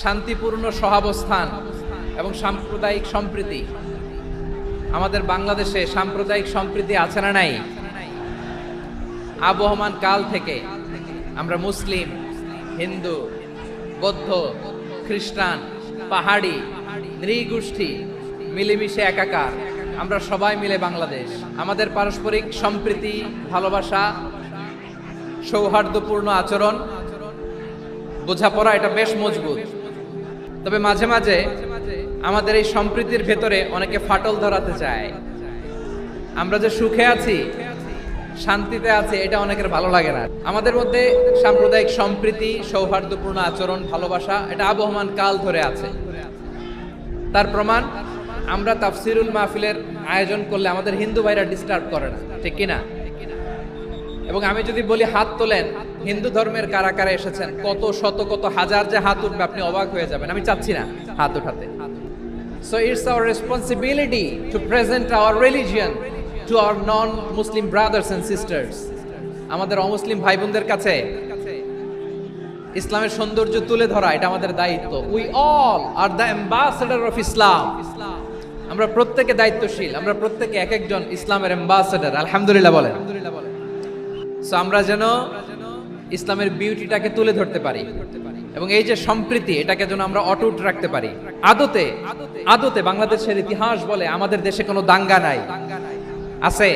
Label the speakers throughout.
Speaker 1: শান্তিপূর্ণ সহাবস্থান এবং সাম্প্রদায়িক সম্প্রীতি। আমাদের বাংলাদেশে সাম্প্রদায়িক সম্প্রীতি আছে না নাই? আবহমান কাল থেকে আমরা মুসলিম, হিন্দু, বৌদ্ধ, খ্রিস্টান, পাহাড়ি, নৃগোষ্ঠী মিলেমিশে একাকার, আমরা সবাই মিলে বাংলাদেশ। আমাদের পারস্পরিক সম্প্রীতি, ভালোবাসা, সৌহার্দ্যপূর্ণ আচরণ, বোঝাপড়া এটা বেশ মজবুত। তবে মাঝে মাঝে আমাদের এই সম্প্রীতির ভেতরে অনেকে ফাটল ধরাতে চায়। আমরা যে সুখে আছি, শান্তিতে আছে, এটা অনেকের ভালো লাগে না। আমাদের মধ্যে সাম্প্রদায়িক সম্প্রীতি, সৌহার্দ্যপূর্ণ আচরণ, ভালোবাসা এটা আবহমান কাল ধরে আছে। তার প্রমাণ আমরা তাফসিরুল মাহফিলের আয়োজন করলে আমাদের হিন্দু ভাইরা ডিস্টার্ব করে না, ঠিক কিনা? এবং আমি যদি বলি হাত তোলেন, হিন্দু ধর্মের কারা কারা এসেছেন, কত শত কত হাজার যে হাত উঠবে, আপনি অবাক হয়ে যাবেন। আমি চাচ্ছি না হাত উঠাতে। So it's our responsibility to present our religion to our non-Muslim brothers and sisters. আমাদের অমুসলিম ভাই বোনদের কাছে ইসলামের সৌন্দর্য তুলে ধরা এটা আমাদের দায়িত্ব। We all are the ambassador of Islam. আমরা প্রত্যেকে দায়িত্বশীল, আমরা প্রত্যেকে এক একজন ইসলামের অ্যাম্বাসেডর। আলহামদুলিল্লাহ বলেন। সো আমরা যেন ইসলামের বিউটিটাকে তুলে ধরতে পারি এবং এই যে সম্প্রীতি, এটাকে যেন আমরা অটুট রাখতে পারি। আদতে বাংলাদেশের ইতিহাস বলে আমাদের দেশে কোনো দাঙ্গা নাই, আছে?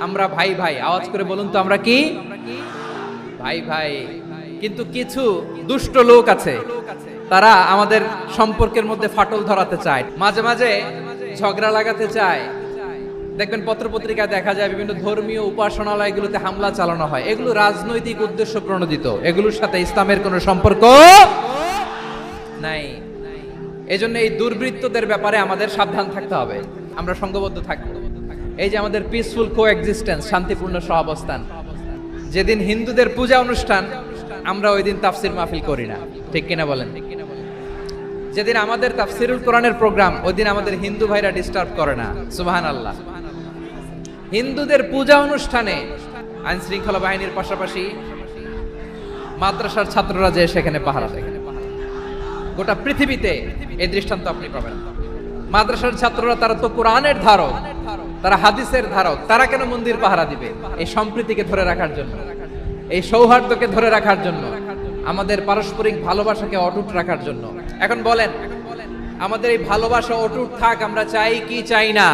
Speaker 1: আমরা ভাই ভাই, আওয়াজ করে বলুন তো আমরা কি ভাই ভাই। কিন্তু কিছু দুষ্ট লোক আছে, তারা আমাদের সম্পর্কের মধ্যে ফাটল ধরাতে চায়, মাঝে মাঝে ঝগড়া লাগাতে চায়। দেখবেন পত্রপত্রিকায় দেখা যায় বিভিন্ন ধর্মীয় উপাসনালয়গুলোতে হামলা চালানো হয়। এগুলো রাজনৈতিক উদ্দেশ্য প্রণোদিত, এগুলোর সাথে ইসলামের কোনো সম্পর্ক নাই। এজন্য এই দুর্বৃত্তদের ব্যাপারে আমাদের সাবধান থাকতে হবে, আমরা সংঘবদ্ধ থাকবো। এই যে আমাদের পিসফুল কোএক্সিস্টেন্স, শান্তিপূর্ণ সহাবস্থান। যেদিন হিন্দুদের পূজা অনুষ্ঠান, আমরা ওই দিন তাফসির মাহফিল করি না, ঠিক কিনা বলেন? যেদিন আমাদের তাফসিরুল কোরআনের প্রোগ্রাম, ওই দিন আমাদের হিন্দু ভাইরা ডিস্টার্ব করে না। সুবহানাল্লাহ। হিন্দুদের পূজা অনুষ্ঠানে আইন শৃঙ্খলা বাহিনীর পাশাপাশি মাদ্রাসার ছাত্ররা যে সেখানে পাহারা দেয়। গোটা পৃথিবীতে এই দৃষ্টান্ত আপনি পাবেন। মাদ্রাসার ছাত্ররা, তারা তো কোরআনের ধারক, তারা হাদিসের ধারক, তারা কেন মন্দির পাহারা দিবে? এই সম্প্রীতিকে ধরে রাখার জন্য, এই সৌহার্দ্যকে ধরে রাখার জন্য, আমাদের পারস্পরিক ভালোবাসাকে অটুট রাখার জন্য। এখন বলেন, আমাদের এই ভালোবাসা অটুট থাক, আমরা চাই কি চাই না?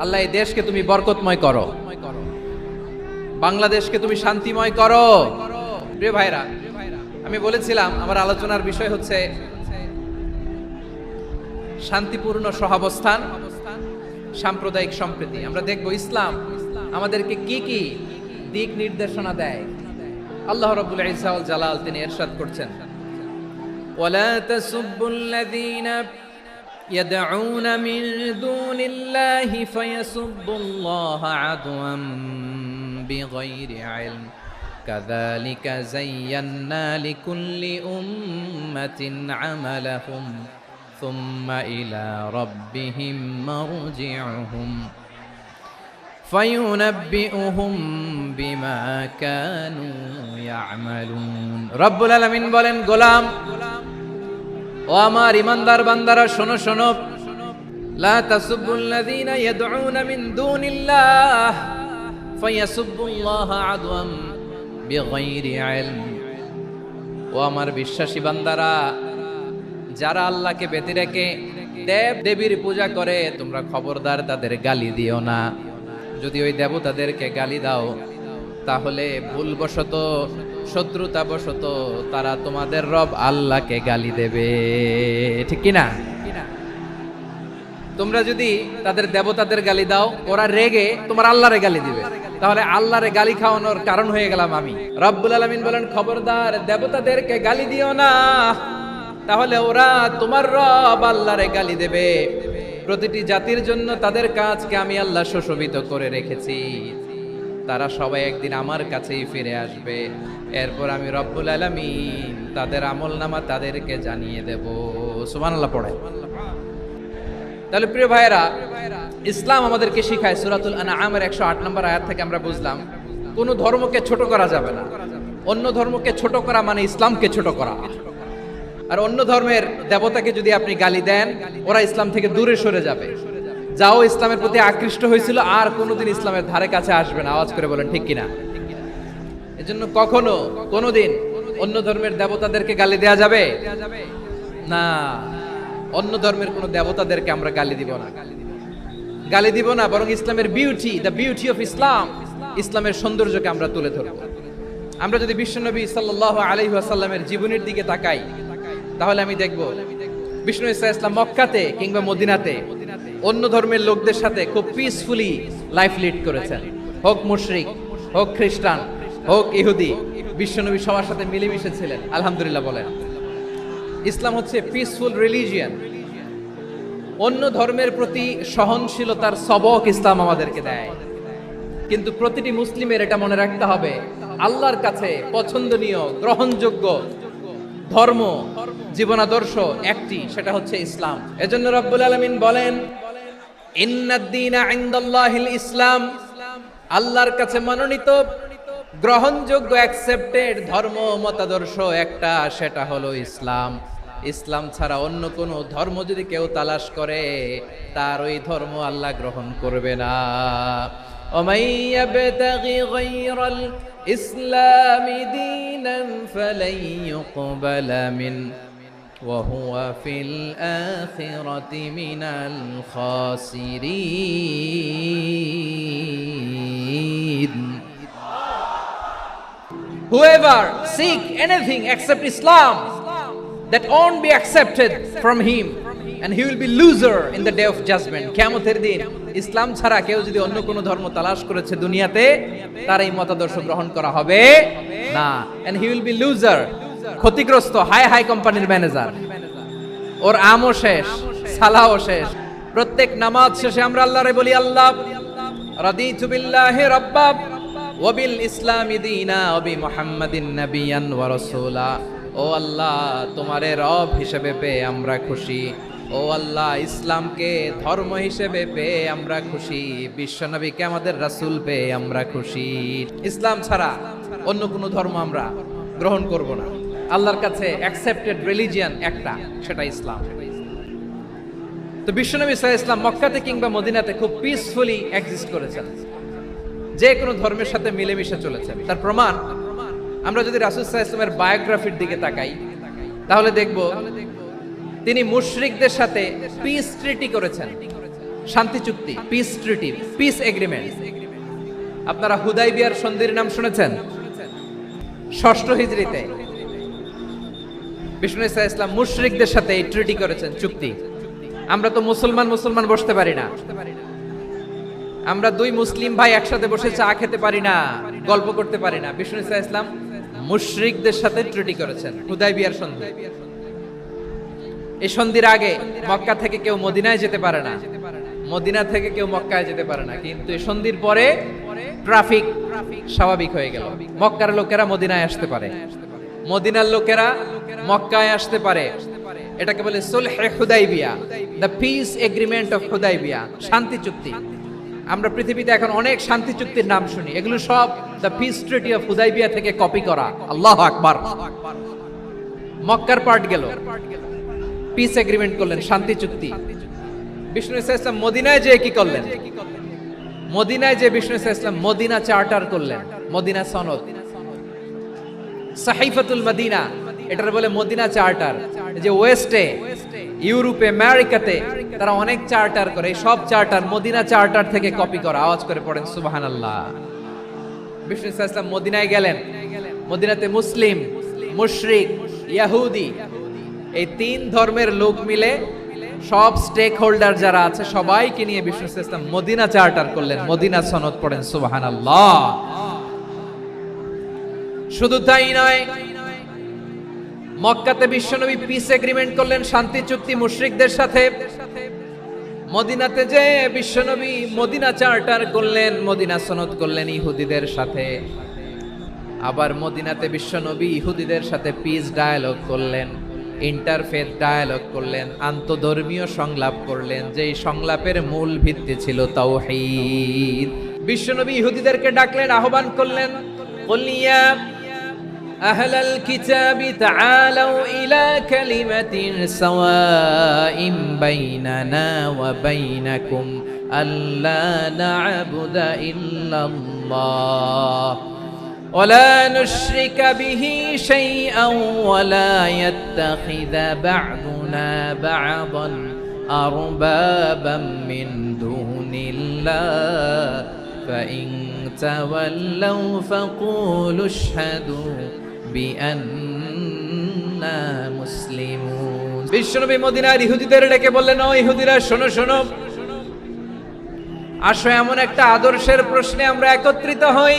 Speaker 1: আল্লাহ এই দেশকে তুমি বরকতময় করো, বাংলাদেশকে তুমি শান্তিময় করো। প্রিয় ভাইরা, আমি বলেছিলাম আমার আলোচনার বিষয় হচ্ছে শান্তিপূর্ণ সহাবস্থান, সাম্প্রদায়িক সম্প্রীতি। আমরা দেখব ইসলাম আমাদেরকে কি কি দিক নির্দেশনা দেয়। আল্লাহ রাব্বুল ইজ্জা ওয়াল জালাল তিনি ইরশাদ করছেন, ওয়ালা তাসুবুল্লাযীনা ইয়াদউনা মিন দুনিল্লাহি ফায়াসুবুল্লাহা আদওয়াম বিগাইরি ইলম কাযালিকা যায়্যান্না লিকুল্লি উম্মাতিন আমালাহুম সুম্মা ইলা রাব্বিহিম মারজিউহুম ফায়ুনাব্বিউহুম বিমা কানু ইয়ামালুন। রব্বুল আলামিন বলেন, গোলাম ও আমার ইমানদার বান্দারা, শোনো শোনো, লা তাসুবুল্লাযীনা ইয়াদউনা মিন দুনিল্লাহ ফায়াসুবুল্লাহা আদওয়াম বিগাইরি ইলম। ও আমার বিশ্বাসী বান্দারা, যারা আল্লাহকে ব্যতি রেখে দেব দেবীর পূজা করে, তোমরা খবরদার তাদের গালি দিও না। যদি ওই দেবতাদেরকে গালি দাও, তাহলে ভুলবশত, শত্রুতাবশত তারা তোমাদের রব আল্লাহকে গালি দেবে, ঠিক কিনা? তোমরা যদি তাদের দেবতাদের গালি দাও, ওরা রেগে তোমার আল্লাহরে গালি দিবে, তাহলে আল্লাহরে গালি খাওয়ানোর কারণ হয়ে গেলাম আমি। রব্বুল আলামিন বলেন, খবরদার দেবতাদেরকে গালি দিও না, তাহলে ওরা তোমার রব আল্লাহরে গালি দেবে। প্রতিটি জাতির জন্য তাদের কাজকে আমি আল্লাহ সুশোভিত করে রেখেছি, তারা সবাই একদিন আমার কাছেই ফিরে আসবে। এরপর আমি রব্বুল আলামিন তাদের আমলনামা তাদেরকে জানিয়ে দেব। সুবহানাল্লাহ পড়ে। তাহলে প্রিয় ভাইয়েরা, ইসলাম আমাদেরকে শিখায়, সূরাতুল আনআমের 108 নম্বর আয়াত থেকে আমরা বুঝলাম কোন ধর্মকে ছোট করা যাবে না। অন্য ধর্মকে ছোট করা মানে ইসলামকে ছোট করা। আর অন্য ধর্মের দেবতাকে যদি আপনি গালি দেন, ওরা ইসলাম থেকে দূরে সরে যাবে। যাও ইসলামের প্রতি আকৃষ্ট হয়েছিল আর কোনোদিন ইসলামের ধারে কাছে আসবে না। আওয়াজ করে বলেন ঠিক কিনা? এজন্য কখনো কোনোদিন অন্য ধর্মের দেবতাদেরকে গালি দেয়া যাবে না। অন্য ধর্মের কোন দেবতাদেরকে আমরা গালি দিব না, গালি দিব না, বরং ইসলামের beauty, the beauty of Islam, ইসলামের সৌন্দর্যকে আমরা তুলে ধরব। আমরা যদি বিশ্বনবী সাল্লাল্লাহু আলাইহি ওয়াসাল্লামের জীবনের দিকে তাকাই, তাহলে আমি দেখব বিষ্ণু ইসলাম মক্কাতে কিংবা মদিনাতে অন্য ধর্মের লোকদের সাথে খুব পিসফুলি লাইফ লিড করেছেন। হোক মুশরিক, হোক খ্রিস্টান, হোক ইহুদি, বিশ্বনবী সবার সাথে মিলেমিশে ছিলেন। আলহামদুলিল্লাহ বলেন। ইসলাম হচ্ছে পিসফুল রিলিজিয়ান। অন্য ধর্মের প্রতি সহনশীলতার সবক ইসলাম আমাদেরকে দেয়। কিন্তু প্রতিটি মুসলিমের এটা মনে রাখতে হবে, আল্লাহর কাছে পছন্দনীয় গ্রহণযোগ্য ধর্ম, জীবনাদর্শ একটি, সেটা হচ্ছে ইসলাম। এজন্য রব্বুল আলামিন বলেন, ইন্নাদ-দীনা ইনদাল্লাহিল ইসলাম, আল্লাহর কাছে মনোনীত গ্রহণযোগ্য অ্যাকসেপ্টেড ধর্ম মতাদর্শ একটা, সেটা হলো ইসলাম। ইসলাম ছাড়া অন্য কোন ধর্ম যদি কেউ তালাশ করে, তার ওই ধর্ম আল্লাহ গ্রহণ করবে না। ওমাই ইয়াবতাগি গায়রাল ইসলামি দীনান ফালাই ইউকবালা মিন ওয়া হুয়া ফিল আখিরাতি মিনাল খাসিরিন। Whoever seek anything except Islam, that won't be accepted from him, and he will be loser in the day of judgment. কিয়ামতের দিন ইসলাম ছাড়া কেউ যদি অন্য কোনো ধর্ম তালাশ করেছে দুনিয়াতে, তার এই মতাদর্শ গ্রহণ করা হবে না, and he will be loser, ক্ষতিগ্রস্ত, হাই কোম্পানির ম্যানেজার। ওর আমও শেষ, সালাও শেষ। প্রত্যেক নামাজ শেষে আমরা আল্লাহরে বলি, আল্লাহ রাদিতু বিল্লাহি রাব্বা ওয়া বিল ইসলামি দীনা ওয়া বি মুহাম্মাদিন নাবিয়ান ওয়া রাসূলা। ও আল্লাহ, তোমারে রব হিসেবে পেয়ে আমরা খুশি। ও আল্লাহ, ইসলামকে ধর্ম হিসেবে পেয়ে আমরা খুশি। বিশ্বনবীকে আমাদের রাসূল পেয়ে আমরা খুশি। ইসলাম ছাড়া অন্য কোনো ধর্ম আমরা গ্রহণ করব না। আল্লাহর কাছে অ্যাকসেপ্টেড রিলিজিয়ান একটা, সেটা ইসলাম। তো বিশ্বনবী সাল্লাল্লাহু আলাইহি ওয়াসাল্লাম মক্কাতে কিংবা মদিনাতে খুব পিসফুলি এক্সিস্ট করেছেন, যে কোনো ধর্মের সাথে মিলেমিশে চলেছেন। তার প্রমাণ আমরা যদি রাসূল সাল্লাল্লাহু আলাইহি ওয়াসাল্লামের বায়োগ্রাফির দিকে তাকাই, তাহলে দেখব তিনি মুশরিকদের সাথে পিস ট্রিটি করেছেন, শান্তি চুক্তি, পিস ট্রিটি, পিস এগ্রিমেন্ট। আপনারা হুদাইবিয়ার সন্ধির নাম শুনেছেন? 6ষ্ঠ হিজরিতে বিষ্ণু সাল্লাল্লাহু আলাইহি ওয়াসাল্লাম মুশরিকদের সাথে এই ট্রিটি করেছেন, চুক্তি। আমরা তো মুসলমান বসতে পারি না। আমরা দুই মুসলিম ভাই একসাথে বসে চা খেতে পারি না, গল্প করতে পারি না। বিষ্ণু সাল্লাল্লাহু আলাইহি ওয়াসাল্লাম মুশরিকদের সাথে ট্রিটি করেছেন, হুদাইবিয়ার সন্ধি। এই সন্ধির আগে মক্কা থেকে কেউ মদিনায় যেতে পারে না, মদিনা থেকে কেউ মক্কায় যেতে পারে না। কিন্তু এই সন্ধির পরে ট্রাফিক স্বাভাবিক হয়ে গেল। মক্কার লোকেরা মদিনায় আসতে পারে, মদিনার লোকেরা মক্কায় আসতে পারে। এটাকে বলে সুলহে Hudaibiya, the peace agreement of Hudaibiya, শান্তি চুক্তি। আমরা পৃথিবীতে এখন অনেক শান্তি চুক্তির নাম শুনি, এগুলো সব the piece treaty of Hudaibiya থেকে কপি করা। আল্লাহু আকবার। মক্কার পার্ট গেল, পিস এগ্রিমেন্ট করলেন, শান্তি চুক্তি। বিষ্ণু সাল্লাল্লাহু আলাইহি ওয়াসাল্লাম মদিনায় যেয়ে কি করলেন? মদিনায় যে বিষ্ণু সাল্লাল্লাহু আলাইহি ওয়াসাল্লাম মদিনা চার্টার করলেন, মদিনা সনদ, সাহিফাতুল মদিনা, এটার বলে মদিনা চার্টার। যে ওয়েস্টে, ইউরোপে, আমেরিকাতে তারা অনেক চার্টার করে, সব চার্টার মদিনা চার্টার থেকে কপি করা। আওয়াজ করে পড়েন সুবহানাল্লাহ। বিষ্ণু সাল্লাল্লাহু আলাইহি ওয়াসাল্লাম মদিনায় গেলেন, মদিনাতে মুসলিম, মুশরিক, ইহুদি, এই তিন ধর্মের লোক মিলে, সব স্টেক হোল্ডার যারা আছে সবাইকে নিয়ে বিষ্ণু সাল্লাল্লাহু আলাইহি ওয়াসাল্লাম মদিনা চার্টার করলেন, মদিনা সনদ। পড়েন সুবহানাল্লাহ। শুধু তাই নয়, মক্কাতে বিশ্বনবী পিস এগ্রিমেন্ট করলেন, শান্তি চুক্তি মুশরিকদের সাথে। মদিনাতে যে বিশ্বনবী মদিনা চার্টার করলেন, মদিনা সনদ করলেন ইহুদিদের সাথে। আবার মদিনাতে বিশ্বনবী ইহুদিদের সাথে পিস ডায়ালগ করলেন, ইন্টারফেথ ডায়ালগ করলেন, আন্তধর্মীয় সংলাপ করলেন, যেই সংলাপের মূল ভিত্তি ছিল তাওহীদ। বিশ্বনবী ইহুদিদেরকে ডাকলেন, আহ্বান করলেন, কুল ইয়া أهل الكتاب تعالوا إلى كلمة سواء بيننا وبينكم ألا نعبد إلا الله ولا نشرك به شيئا ولا يتخذ بعضنا بعضا أربابا من دون الله فإن تولوا فقولوا اشهدوا বিআন্না মুসলিমুন। বিশ্বনবী মদিনার ইহুদিদের ডেকে বললেন, ও ইহুদিরা শোনো শোনো, আসো এমন একটা আদর্শের প্রশ্নে আমরা একত্রিত হই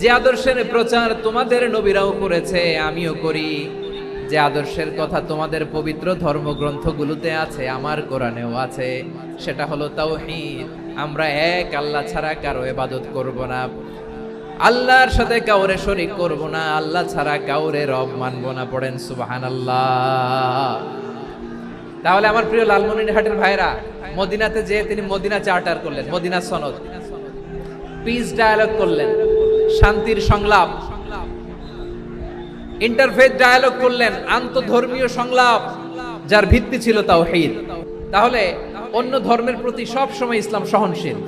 Speaker 1: যে আদর্শের প্রচার তোমাদের নবীরাও করেছে, আমিও করি। যে আদর্শের কথা তোমাদের পবিত্র ধর্মগ্রন্থগুলোতে আছে, আমার কোরআনেও আছে, সেটা হলো তাওহীদ। আমরা এক আল্লাহ ছাড়া কারো ইবাদত করব না, আল্লাহর সাথে কাউরে শরীক করব না, আল্লাহ ছাড়া কাউরে রব মানব না। পড়েন সুবহানাল্লাহ। তাহলে আমার প্রিয় লালমনিরহাটের ভাইরা, মদিনাতে যে তিনি মদিনা চার্টার করলেন, মদিনা সনদ, পিস ডায়ালগ করলেন, শান্তির সংলাপ, ইন্টারফেথ ডায়ালগ করলেন, আন্তঃধর্মীয় সংলাপ, যার ভিত্তি ছিল তাওহীদ। তাহলে অন্য ধর্মের প্রতি সব সময় ইসলাম সহনশীল,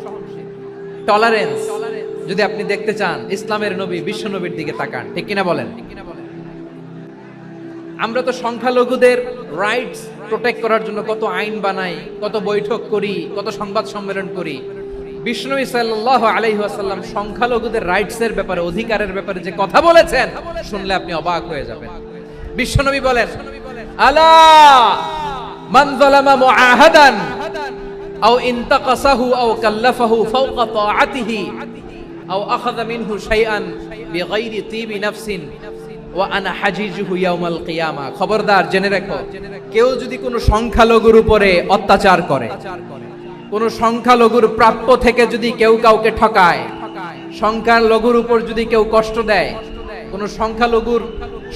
Speaker 1: টলারেন্স। যদি আপনি দেখতে চান ইসলামের নবী বিশ্ব নবীর দিকে তাকান, ঠিক কিনা বলেন? আমরা তো সংখ্যালঘুদের রাইটস প্রোটেক্ট করার জন্য কত আইন বানাই, কত বৈঠক করি, কত সংবাদ সম্মেলন করি। বিশ্বনবী সাল্লাল্লাহু আলাইহি ওয়াসাল্লাম সংখ্যালঘুদের রাইটস এর ব্যাপারে, অধিকারের ব্যাপারে যে কথা বলেছেন, শুনলে আপনি অবাক হয়ে যাবেন। বিশ্বনবী বলেন, আলা মান যালামা মুআহাদান আও ইনতাকাসাহু আও কাল্লাফাহু ফাওকা তাআতিহি আও আখাযা মিনহু শাইআন বিগাইরি তিবি নাফসিন ওয়া আনা হাজিজুহু ইয়াউমাল কিয়ামা। খবরদার, জেনে রাখো, কেউ যদি কোনো সংখ্যালঘুর উপরে অত্যাচার করে, কোন সংখ্যালঘুর প্রাপ্য থেকে যদি কেউ কাউকে ঠকায়, সংখ্যালঘুর উপর যদি কেউ কষ্ট দেয়, কোন সংখ্যালঘুর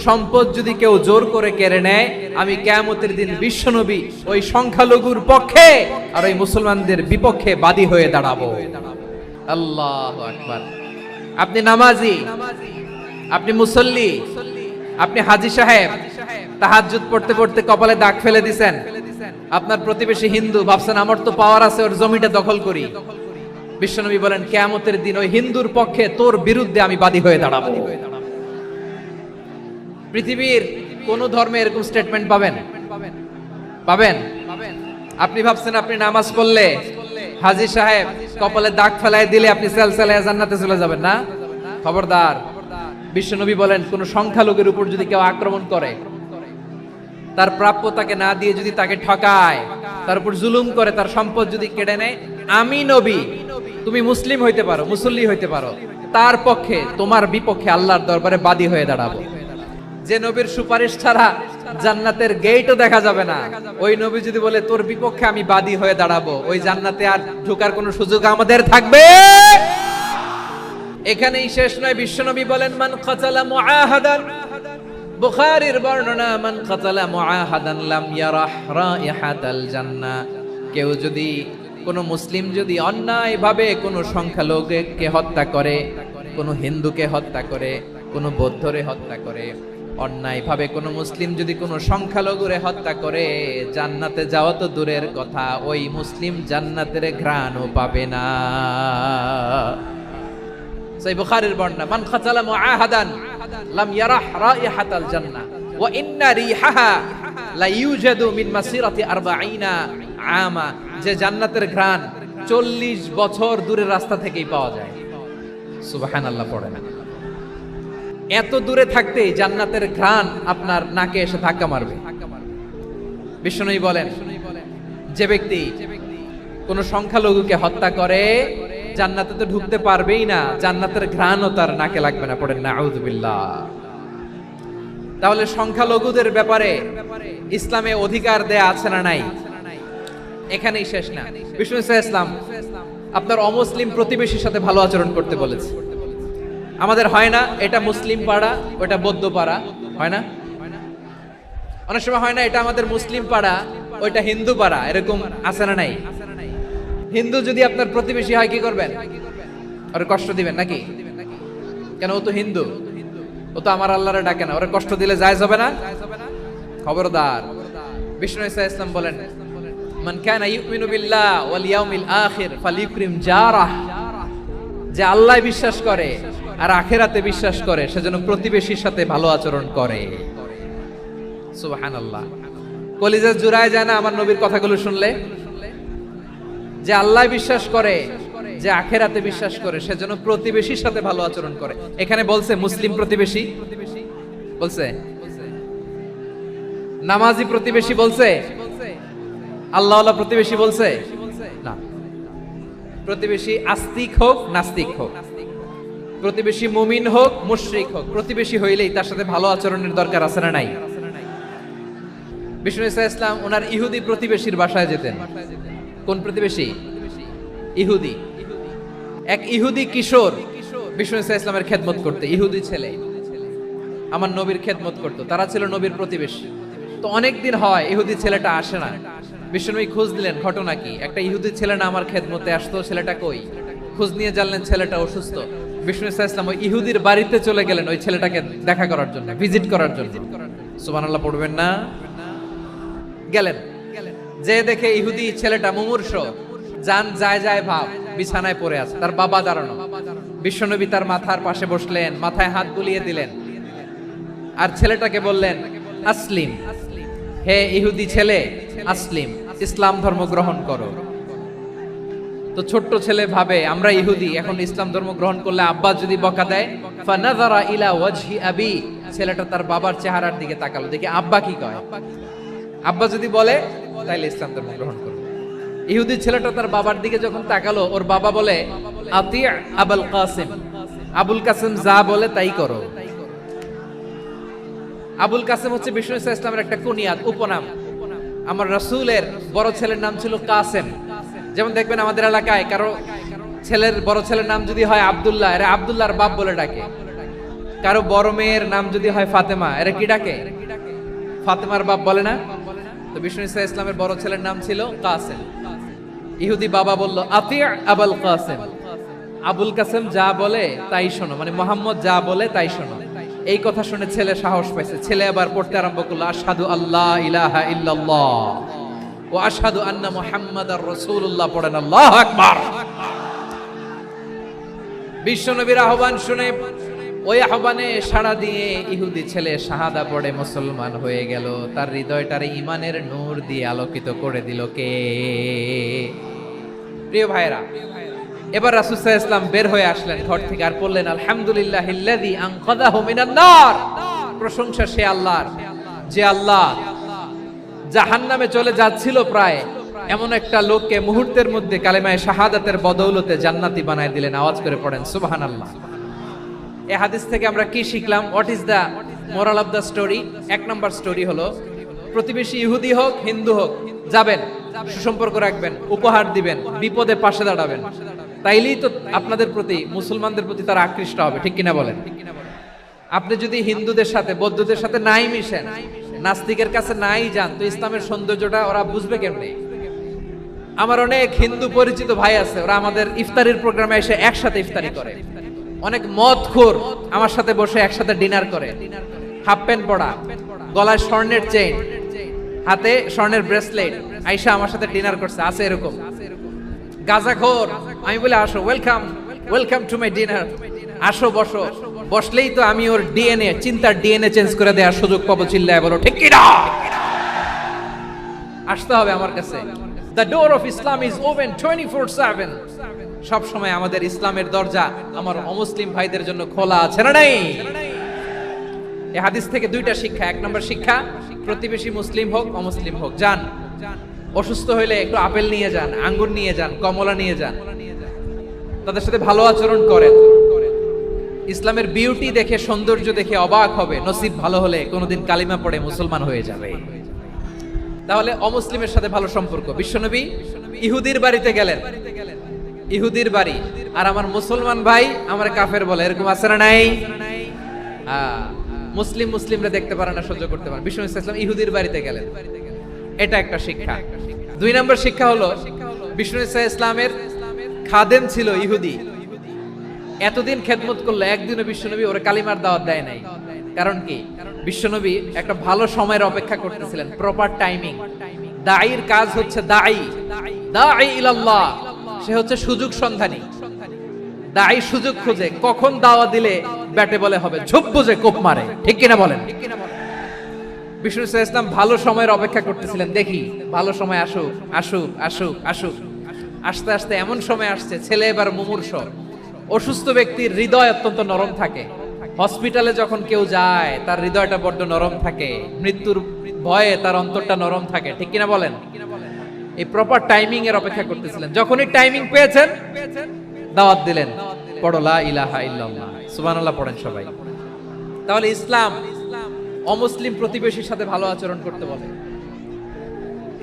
Speaker 1: সম্পদ যদি কেউ জোর করে কেড়ে নেয়, আমি কিয়ামতের দিন বিশ্বনবী ওই সংখ্যালঘুর পক্ষে আর ওই মুসলমানদের বিপক্ষে বাদী হয়ে দাঁড়াবো। আল্লাহু আকবার। আপনি নামাজি, আপনি মুসল্লি, আপনি হাজী সাহেব, তাহাজ্জুদ পড়তে পড়তে কপালে দাগ ফেলে দিছেন, আপনার প্রতিবেশী হিন্দু, ভাবছেন আমার তো পাওয়ার আছে, ওর জমিটা দখল করি। বিশ্বনবী বলেন, কিয়ামতের দিন ওই হিন্দুর পক্ষে তোর বিরুদ্ধে আমি বাদী হয়ে দাঁড়াবো। পৃথিবীর কোন ধর্মে এরকম স্টেটমেন্ট পাবেন? পাবেন? আপনি ভাবছেন আপনি নামাজ পড়লে হাজী সাহেব কপালে দাগ ফেলাই দিলে আপনি সেলসেলায় জান্নাতে চলে যাবেন না? খবরদার। বিশ্বনবী বলেন, কোন সংখ্যালঘুর উপর যদি কেউ আক্রমণ করে, তার প্রাপ্য তাকে না দিয়ে যদি তাকে ঠকায়, তার উপর জুলুম করে, তার সম্পদ যদি কেড়ে নেয়, আমি নবী, তুমি মুসলিম হইতে পারো, মুসল্লি হইতে পারো, তার পক্ষে তোমার বিপক্ষে আল্লাহর দরবারে বাদী হয়ে দাঁড়াবো। যে নবীর সুপারিশ ছাড়া জান্নাতের গেটও দেখা যাবে না, ওই নবী যদি বলে তোর বিপক্ষে আমি বাদী হয়ে দাঁড়াবো, ওই জান্নাতে আর ঢোকার কোনো সুযোগ আমাদের থাকবে? এখানেই শেষ নয়। বিশ্বনবী বলেন, মান কাতালা মুআহাদান, বুখারীর বর্ণনা, মান কাতালা মুআহাদান লাম ইয়ারাহ রাইহাতাল জান্নাহ। কেউ যদি, কোন মুসলিম যদি অন্যায়ভাবে কোন সংখ্যালঘুকে হত্যা করে, কোন হিন্দুকে হত্যা করে, কোন বৌদ্ধরে হত্যা করে, অন্যায়ভাবে কোন মুসলিম যদি কোন সংখ্যালঘুরে হত্যা করে, জান্নাতে যাওয়া তো দূরের কথা, ওই মুসলিম জান্নাতের ঘ্রাণও পাবে না। সেই বুখারীর বর্ণনা, মান কাতালা মুআহাদান লাম ইয়ারাহ রাইহাতাল জান্নাহ ওয়া ইন্না রিহাহা লা ইউজাদু মিন মাসিরাতি 40 আমা। যে জান্নাতের ঘ্রাণ 40 বছর দূরের রাস্তা থেকেই পাওয়া যায়। সুবহানাল্লাহ পড়ে না? এত দূরে থাকতেই জান্নাতের ঘ্রাণ আপনার নাকে এসে ধাক্কা মারবে। বিশ্বনবী বলেন, যে ব্যক্তি কোন সংখ্যালঘুকে হত্যা করে, জান্নাতে তো ঢুকতে পারবেই না, জান্নাতের ঘ্রাণও তার নাকে লাগবে না। পড়েন নাউযুবিল্লাহ। তাহলে সংখ্যালঘুদের ব্যাপারে ইসলামে অধিকার দেয়া আছে না নাই? এখানেই শেষ না। বিষ্ণু ইসলাম আপনার অমুসলিম প্রতিবেশীর সাথে ভালো আচরণ করতে বলেছে। আমাদের হয় না এটা মুসলিম পাড়া, ওটা বৌদ্ধ পাড়া, হয় না? অনেক সময় হয় না এটা আমাদের মুসলিম পাড়া, ওইটা হিন্দু পাড়া, এরকম আছে না নাই? হিন্দু যদি আপনার প্রতিবেশী হয় কি করবেন? আর কষ্ট দিবেন নাকি? কেন? ও তো হিন্দু, ও ও তো আমার আল্লাহরে ডাকে না, ওরে কষ্ট দিলে জায়েজ হবে না? খবরদার। বিষ্ণু ঈসা ইসলাম বলেন, মান কানা ইউমিনু বিল্লাহ ওয়াল ইয়াউমিল আখির ফালিউকরিম জারাহ, যে আল্লাহ বিশ্বাস করে আর আখিরাতে বিশ্বাস করে সেজন্য প্রতিবেশীর সাথে ভালো আচরণ করে। সুবহানাল্লাহ। কলিজা জুড়ায় যায় না আমার নবীর কথাগুলো শুনলে? যে আল্লাহ বিশ্বাস করে, যে আখিরাতে বিশ্বাস করে সেজন্য প্রতিবেশীর সাথে ভালো আচরণ করে। এখানে বলছে মুসলিম প্রতিবেশী বলছে, নামাজি প্রতিবেশী বলছে, আল্লাহওয়ালা প্রতিবেশী বলছে না। প্রতিবেশী আস্তিক হোক নাস্তিক হোক, প্রতিবেশী মুমিন হোক মুশরিক হোক, প্রতিবেশী হইলেই তার সাথে ভালো আচরণের দরকার আছে না নাই? বিষ্ণু ঈসা ইসলাম ওনার ইহুদি প্রতিবেশীর বাসায় যেতেন। কোন প্রতিবেশী? ইহুদি। এক ইহুদি কিশোর বিষ্ণু ঈসা ইসলামের খেদমত করতে, ইহুদি ছেলে আমার নবীর খেদমত করতো, তারা ছিল নবীর প্রতিবেশী। তো অনেকদিন হয় ইহুদি ছেলেটা আসে না। বিষ্ণুনবী খোঁজ দিলেন, ঘটনা কি? একটা ইহুদি ছেলে না আমার খেদমতে আসতো, ছেলেটা কই? খোঁজ নিয়ে জানলেন ছেলেটা অসুস্থ। বিষ্ণু ঈসা ইসলাম ওই ইহুদির বাড়িতে চলে গেলেন ওই ছেলেটাকে দেখা করার জন্য, ভিজিট করার জন্য। সুবহানাল্লাহ পড়বেন না? গেলেন, যে দেখে ইহুদি ছেলেটা মুমূর্ষ, জান যায় যায় ভাব, বিছানায় পড়ে আছে, তার বাবা দাঁড়ানো। বিশ্বনবী তার মাথার পাশে বসলেন, মাথায় হাত বুলিয়ে দিলেন আর ছেলেটাকে বললেন, আসলিম, হে ইহুদি ছেলে, আসলিম, ইসলাম ধর্ম গ্রহণ করো। তো ছোট্ট ছেলে ভাবে আমরা ইহুদি, এখন ইসলাম ধর্ম গ্রহণ করলে আব্বা যদি বকা দেয়, ফানাযারা ইলা ওয়াজহি আবি, ছেলেটা তার বাবার চেহারার দিকে তাকালো, দেখি আব্বা কি কয়। আব্বা যদি বলে তাইলে ইসলাম ধর্ম গ্রহণ করবে। ইহুদি ছেলেটা তার বাবার দিকে যখন তাকালো, ওর বাবা বলে, আতি আবুল কাসিম, আবুল কাসিম যা বলে তাই করো। আবুল কাসিম হচ্ছে বিষ্ণু ঈসা ইসলামের একটা কুনিয়াত, উপনাম। আমার রাসূলের বড় ছেলের নাম ছিল কাসেম। যেমন দেখবেন আমাদের এলাকায় কারো ছেলের বড় ছেলের নাম যদি হয় আব্দুল্লাহ, এরা আব্দুল্লাহর বাপ বলে ডাকে। কারো বড় মেয়ের নাম যদি হয় ফাতেমা, এরা কি ডাকে? ফাতেমার বাপ বলে না? তো বিষ্ণু ঈসা ইসলামের বড় ছেলের নাম ছিল কাসেম। ইহুদি বাবা বলল, আতি আবুল কাসেম, আবুল কাসেম যা বলে তাই শোনো, মানে মোহাম্মদ যা বলে তাই শোনো। এই কথা শুনে ছেলে সাহস পাইছে, ছেলে আবার পড়তে আরম্ভ করলো, আশহাদু আল্লাহ ইলাহা ইল্লাল্লাহ ওয়া আশহাদু আন্না মুহাম্মাদার রাসূলুল্লাহ, পড়েন আল্লাহু আকবার। বিশ্বনবীর আহ্বান শুনে ওই আহ্বানে সাড়া দিয়ে ইহুদি ছেলে শাহাদা পড়ে মুসলমান হয়ে গেল। তার হৃদয়টারে ইমানের নূর দিয়ে আলোকিত করে দিল কে? প্রিয় ভাইরা, এবার রাসূল সাল্লাল্লাহু আলাইহি ওয়াসাল্লাম বের হয়ে আসলেন ঘর থেকে আর বললেন, আলহামদুলিল্লাহিল্লাযী আনকাযাহু মিনান নার, প্রশংসা সে আল্লাহর যে আল্লাহ জাহান্নামে চলে যাচ্ছিল প্রায় এমন একটা লোককে মুহূর্তের মধ্যে কালেমায়ে শাহাদাতের বদৌলতে জান্নাতি বানায় দিলেন। আওয়াজ করে পড়েন সুবহানাল্লাহ। এই হাদিস থেকে আমরা কি শিখলাম? What is the moral of the story? এক নাম্বার স্টোরি হলো, প্রতিবেশী ইহুদি হোক হিন্দু হোক, যাবেন, সুসম্পর্ক রাখবেন, উপহার দিবেন, বিপদে পাশে দাঁড়াবেন, তাইলেই তো আপনাদের প্রতি, মুসলমানদের প্রতি তারা আকৃষ্ট হবে। ঠিক কিনা বলেন? আপনি যদি হিন্দুদের সাথে বৌদ্ধদের সাথে নাই মিশেন, নাস্তিকের কাছে নাই যান, তো ইসলামের সৌন্দর্যটা ওরা বুঝবে কেমনে? আমার অনেক হিন্দু পরিচিত ভাই আছে, ওরা আমাদের ইফতারির প্রোগ্রামে এসে একসাথে ইফতারি করে। অনেক মদখোর আমার সাথে বসে একসাথে ডিনার করে, হাফ প্যান্ট পরা, গলায় স্বর্ণের চেইন, হাতে স্বর্ণের ব্রেসলেট, আইসা আমার সাথে ডিনার করছে, আছে এরকম। গাঁজাখোর, আমি বলে আসো, welcome welcome to my dinner, আসো বসো। বসলেই তো আমি ওর ডিএনএ, চিন্তার ডিএনএ চেঞ্জ করে দেওয়ার সুযোগ পাবো। চিল্লায় বলো ঠিক কি না? আসতে হবে আমার কাছে। The door of Islam is open 24/7. সব সময় আমাদের ইসলামের দরজা আমার অমুসলিম ভাইদের জন্য খোলা আছে না নাই? এই হাদিস থেকে দুইটা শিক্ষা। এক নম্বর শিক্ষা, প্রতিবেশী মুসলিম হোক অমুসলিম হোক, যান, অসুস্থ হইলে একটু আপেল নিয়ে যান, আঙ্গুর নিয়ে যান, কমলা নিয়ে যান, তাদের সাথে ভালো আচরণ করেন। ইসলামের বিউটি দেখে, সৌন্দর্য দেখে অবাক হবে, নসিব ভালো হলে কোনোদিন কালিমা পড়ে মুসলমান হয়ে যাবে। তাহলে অমুসলিমের সাথে ভালো সম্পর্ক। বিশ্বনবী ইহুদির বাড়িতে গেলেন, ইহুদির বাড়ি, আর আমার মুসলমান ভাই আমার কাফের বলে, এরকম আছে না নাই? মুসলিম মুসলিমরা দেখতে পারে না, সহ্য করতে পারে। বিষ্ণু ইসলাম ইহুদির বাড়িতে গেলেন, এটা একটা শিক্ষা। দুই নম্বর শিক্ষা হলো, বিষ্ণু ইসলামের খাদেম ছিল ইহুদি, এতদিন খেদমত করলো, একদিনও বিশ্বনবী ওরে কালিমার দাওয়াত দেয় নাই। কারণ কি? বিশ্বনবী একটা ভালো সময়ের অপেক্ষা করতেছিলেন, প্রপার টাইমিং। দাঈর কাজ হচ্ছে দাঈ ইলাল্লাহ, সে হচ্ছে সুযোগ সন্ধানী। দাঈ সুযোগ খোঁজে, কখন দাওয়া দিলে ব্যাটে বলে হবে, ঝোপ বুঝে কোপ মারে, ঠিক কিনা বলেন? বিষ্ণু ইসলাম ভালো সময়ের অপেক্ষা করতেছিলেন, দেখি ভালো সময় আসুক আসুক আসুক আসুক। আস্তে আস্তে এমন সময় আসছে, ছেলে এবার মুমূর্ষ। অসুস্থ ব্যক্তির হৃদয় অত্যন্ত নরম থাকে। হসপিটালে যখন কেউ যায় তার হৃদয়টা বড্ড নরম থাকে, মৃত্যুর ভয়ে তার অন্তরটা নরম থাকে, ঠিক কিনা বলেন? এই প্রপার টাইমিং এর অপেক্ষা করতেছিলেন। যখনই টাইমিং পেয়েছেন, দাওয়াত দিলেন, পড়ো লা ইলাহা ইল্লাল্লাহ, সুবহানাল্লাহ পড়েন সবাই। তাহলে ইসলাম অমুসলিম প্রতিবেশীর সাথে ভালো আচরণ করতে বলে।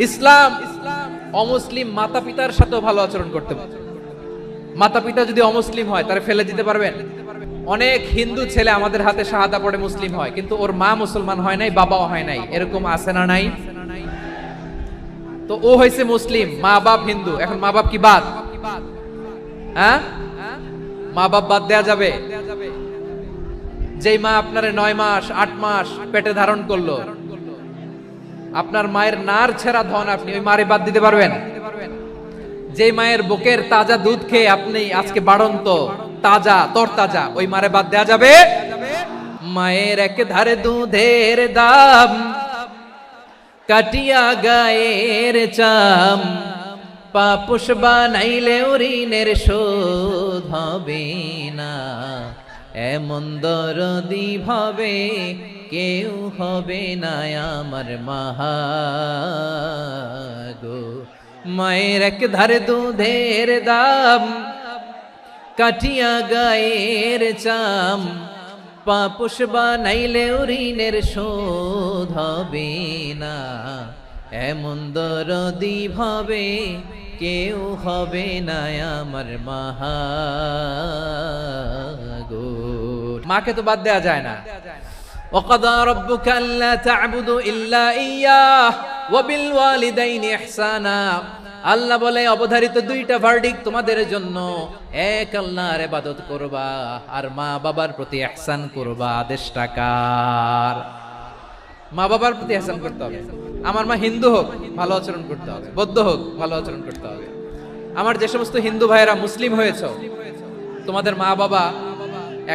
Speaker 1: ইসলাম অমুসলিম মাতা পিতার সাথেও ভালো আচরণ করতে বলে। মাতা পিতা যদি অমুসলিম হয় তারে ফেলে দিতে পারবেন? অনেক হিন্দু ছেলে আমাদের হাতে শাহাদা পড়ে মুসলিম হয়, কিন্তু ওর মা মুসলমান হয় নাই, বাবাও হয় নাই, এরকম আছে না নাই? তো ও হয়েছে মুসলিম, মা বাপ হিন্দু, এখন মা বাপ কি বাদ? হ্যাঁ, মা বাপ বাদ দেয়া যাবে? যেই মা আপনারে 9 মাস 8 মাস পেটে ধারণ করলো, আপনার মায়ের নার ছেঁড়া ধন, আপনি ওই মারে বাদ দিতে পারবেন? যেই মায়ের বুকের তাজা দুধ খেয়ে আপনি আজকে বাড়ন্ত তাজা তরতাজা, ওই মারে বাদ দেয়া যাবে? মায়ের এক ধারে দুধের দাম, কাটিয়া গায়ের চাম, পাপুষ বানাইলে ঋণের শোধ হবে না, এমন দরদি ভাবে কেউ হবে না আমার মাহা গো। মায়ের এক ধারে দুধের দাম, কাটিয়া গায়ের চাম, পাপুষ বানাইলে ঋণের শোধ হবে না, এমন দরদি ভাবে কেউ হবে না আমার মাহা গো। মাকে তো বাদ দেয়া যায় না। وَقَضَى رَبُّكَ أَلَّا تَعْبُدُوا إِلَّا إِيَّاهُ وَبِالْوَالِدَيْنِ إِحْسَانًا। আল্লাহ বলে অবধারিত দুইটা ভার্ডিক্ট তোমাদের জন্য, এক আল্লাহর ইবাদত করবা আর মা বাবার প্রতি ইহসান করবা। আদেশটা কার? মা বাবার প্রতি ইহসান করতে হবে। আমার মা হিন্দু হোক, ভালো আচরণ করতে হবে, বৌদ্ধ হোক, ভালো আচরণ করতে হবে। আমার যে সমস্ত হিন্দু ভাইয়েরা মুসলিম হয়েছে, তোমাদের মা বাবা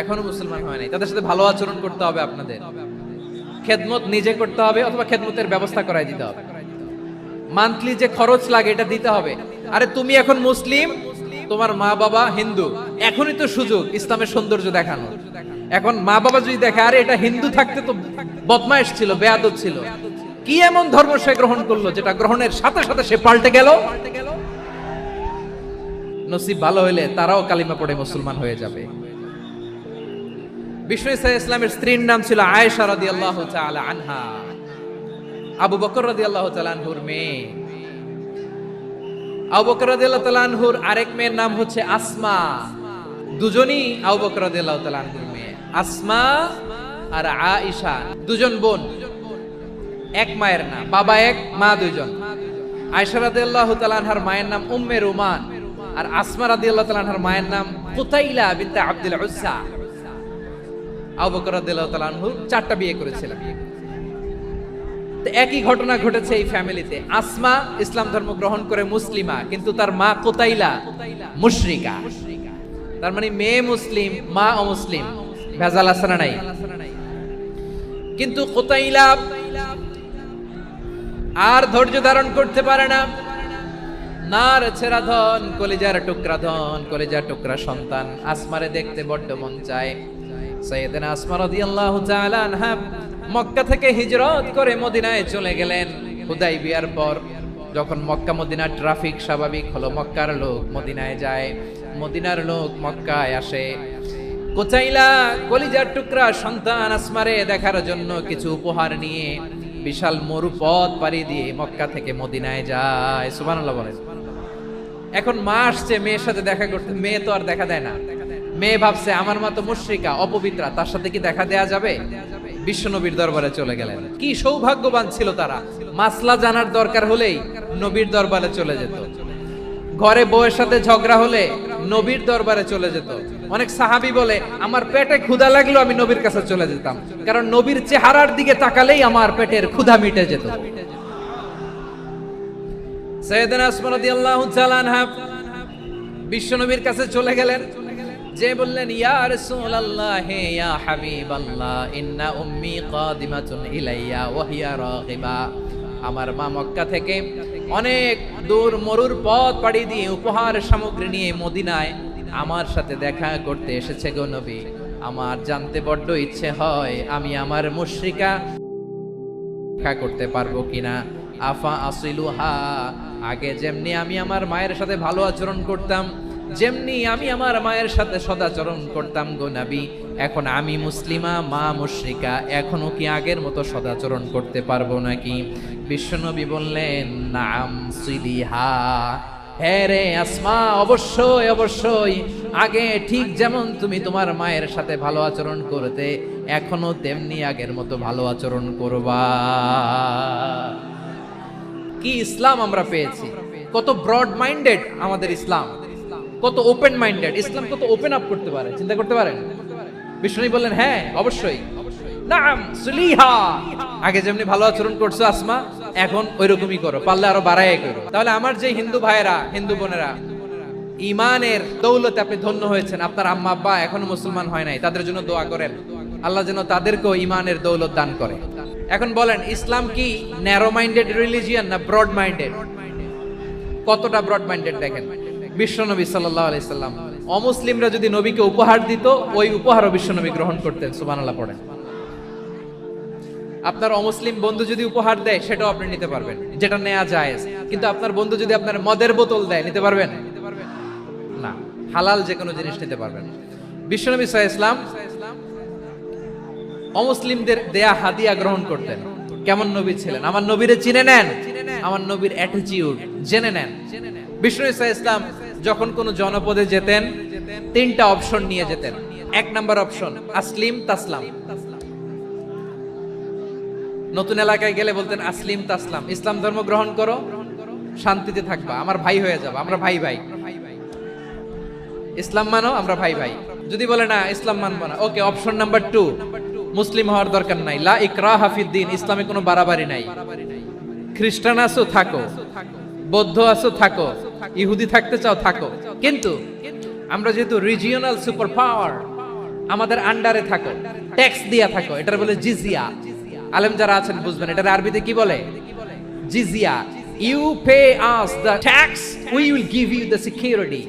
Speaker 1: এখনো মুসলমান হয় নাই, তাদের সাথে ভালো আচরণ করতে হবে। আপনাদের খেদমত নিজে করতে হবে অথবা খেদমতের ব্যবস্থা করাই দিতে হবে। মান্থলি যে খরচ লাগে এটা দিতে হবে। আরে তুমি এখন মুসলিম, তোমার মা বাবা হিন্দু, এখনই তো সুযোগ ইসলামের সৌন্দর্য দেখানো। এখন মা বাবা যদি দেখে আরে এটা হিন্দু থাকতে তো বদমাইশ ছিল, বেয়াদব ছিল, কি এমন ধর্ম সে গ্রহণ করলো যেটা গ্রহণের সাথে সাথে সে পাল্টে গেল, নসিব ভালো হইলে তারাও কালিমা পড়ে মুসলমান হয়ে যাবে। বিষ্ণু ইসলামের স্ত্রীর নাম ছিল আয়েশা রাদিয়াল্লাহু তাআলা আনহা, আবু বকর রাদিয়াল্লাহু তাআলা আনহুর মেয়ে। আবু বকর রাদিয়াল্লাহু তাআলা আনহুর আরেক মেয়ের নাম হচ্ছে আসমা। দুজনই আবু বকর রাদিয়াল্লাহু তাআলা আনহুর মেয়ে। আসমা আর আয়েশা দুজন বোন, এক মায়ের নাম, বাবা এক মা দুইজন। আয়েশা রাদিয়াল্লাহু তাআলা আনহার মায়ের নাম উম্মে রুমান, আর আসমা রাদিয়াল্লাহু তাআলা আনহার মায়ের নাম কুতাইলা বিনতে আব্দুল উজ্জা। আবু বকর রাদিয়াল্লাহু তাআলা আনহু 4টা বিয়ে করেছিলেন। তো একই ঘটনা ঘটেছে এই ফ্যামিলিতে। আসমা ইসলাম ধর্ম গ্রহণ করে মুসলিমা, কিন্তু তার মা কুতাইলা মুশরিকা। তার মানে মেয়ে মুসলিম, মা অমুসলিম। ভেজাল আছে না নাই? কিন্তু কুতাইলা আর ধৈর্য ধারণ করতে পারে না। নার ছেঁড়া ধন, কলিজার টুকরা ধন, কলিজার টুকরা সন্তান। আসমারে দেখতে বড্ড মন চায়। সাইয়েদনা আসমা রাদিয়াল্লাহু তাআলা আনহা মক্কা থেকে হিজরত করে মদিনায় চলে গেলেন হুদাইবিয়ার পর। যখন মক্কা মদিনা ট্রাফিক স্বাভাবিক হলো, মক্কার লোক মদিনায় যায়, মদিনার লোক মক্কায় আসে। কুতাইলা কলিজার টুকরা সন্তান আসমারে দেখার জন্য কিছু উপহার নিয়ে বিশাল মরুপথ পাড়ি দিয়ে মক্কা থেকে মদিনায় যায়। সুবহানাল্লাহ বলেন। এখন মা আসছে মেয়ের সাথে দেখা করতে, মেয়ে তো আর দেখা দেয় না। মেয়ে ভাবছে আমার মা তো মুশরিকা, অপবিত্রা, তার সাথে কি দেখা দেয়া যাবে? বিশ্বনবীর দরবারে চলে গেলেন। কি সৌভাগ্যবান ছিল তারা, মাসলা জানার দরকার হলেই নবীর দরবারে চলে যেত। ঘরে বউয়ের সাথে ঝগড়া হলে নবীর দরবারে চলে যেত। অনেক সাহাবী বলে আমার পেটে ক্ষুধা লাগলো আমি নবীর কাছে চলে যেতাম, কারণ নবীর চেহারার দিকে তাকালেই আমার পেটের ক্ষুধা মিটে যেত। সাইয়েদনা আসমা রাদিয়াল্লাহু তাআলা আনহা বিশ্ব নবীর কাছে চলে গেলেন, যে বললেন ইয়া রাসূলুল্লাহ ইয়া হাবিবাল্লাহ ইন্না উম্মি কাদিমাতুন ইলাইয়া ওয়া হিয়া রাগিবা। আমার মা মক্কা থেকে অনেক দূর মরুর পথ পাড়ি দিয়ে উপহার সামগ্রী নিয়ে মদিনায় আমার সাথে দেখা করতে এসেছে গো নবী। আমার জানতে বড্ড ইচ্ছে হয় আমি আমার মুশরিকা দেখা করতে পারবো কিনা। আফা আসিলুহা, আগে যেমনি আমি আমার মায়ের সাথে ভালো আচরণ করতাম, যেমনি আমি আমার মায়ের সাথে সদাচরণ করতাম গো নবী, এখন আমি মুসলিমা মা মুশরিকা, এখনো কি আগের মতো সদাচরণ করতে পারবো নাকি? বিশ্বনবী বললেন নাম সিলিহা, হ্যাঁ রে আসমা, অবশ্যই অবশ্যই, আগে ঠিক যেমন তুমি তোমার মায়ের সাথে ভালো আচরণ করতে, এখনো তেমনি আগের মতো ভালো আচরণ করবা। কি ইসলাম আমরা পেয়েছি! কত ব্রড মাইন্ডেড আমাদের ইসলাম, কত ওপেন মাইন্ডেড ইসলাম, কত ওপেন আপ করতে পারে, চিন্তা করতে পারেন। বিষ্ণু বললেন হ্যাঁ অবশ্যই, নাম সুলিহা, আগে যেমনি ভালো আচরণ করছো আসমা, এখন ওইরকমই করো, পারলে আরো বাড়ায় করো। তাহলে আমার যে হিন্দু ভাইয়েরা, হিন্দু বোনেরা, ইমানের দৌলতে আপনি ধন্য হয়েছেন, আপনার আম্মা আব্বা এখনো মুসলমান হয় নাই, তাদের জন্য দোয়া করেন, আল্লাহ যেন তাদেরকেও ইমানের দৌলত দান করে। এখন বলেন ইসলাম কি ন্যারো মাইন্ডেড রিলিজিয়ান না ব্রড মাইন্ডেড? কতটা ব্রড মাইন্ডেড দেখেন। বিশ্বনবী সাল্লাল্লাহু আলাইহি সাল্লাম অমুসলিমরা যদি নবীকে উপহার দিত, ওই উপহারও বিশ্বনবী গ্রহণ করতেন। সুবহানাল্লাহ পড়েন। আপনার অমুসলিম বন্ধু যদি উপহার দেয় সেটাও আপনি নিতে পারবেন, যেটা নেওয়া জায়েজ। কিন্তু আপনার বন্ধু যদি আপনার মদের বোতল দেয়, নিতে পারবেন না? হালাল যে কোনো জিনিস নিতে পারবেন। বিশ্বনবী সাল্লাল্লাহু আলাইহি ওয়াসাল্লাম অমুসলিমদের দেয়া হাদিয়া গ্রহণ করতেন। কেমন নবী ছিলেন! আমার নবীরে চিনে নেন, আমার নবীর অ্যাটিটিউড জেনে নেন। বিষ্ণু ইসলাম যখন কোন জনপদে যেতেন, তিনটা অপশন নিয়ে যেতেন। এক নাম্বার অপশন আসলিম তাসলাম। নতুন এলাকায় গেলে বলতেন আসলিম তাসলাম, ইসলাম ধর্ম গ্রহণ করো, শান্তিতে থাকবা, আমার ভাই হয়ে যাবে, আমরা ভাই ভাই। ইসলাম মানো, আমরা ভাই ভাই। যদি বলে না ইসলাম মানবো না, ওকে, অপশন নাম্বার 2, মুসলিম হওয়ার দরকার নাই, লা ইকরাহা ফিদ্দিন, ইসলামে কোনো বাড়াবাড়ি নাই। খ্রিস্টান আছো থাকো, বৌদ্ধ আছো থাকো, ইহুদি থাকতে চাও থাকো, কিন্তু আমরা যেহেতু রিজিওনাল সুপার পাওয়ার, আমাদের আন্ডারে থাকো, ট্যাক্স দিয়া থাকো, এটার বলে জিজিয়া। আলেম যারা আছেন বুঝবেন এটার আরবিতে কি বলে, জিজিয়া। You pay us the tax, we will give you the security.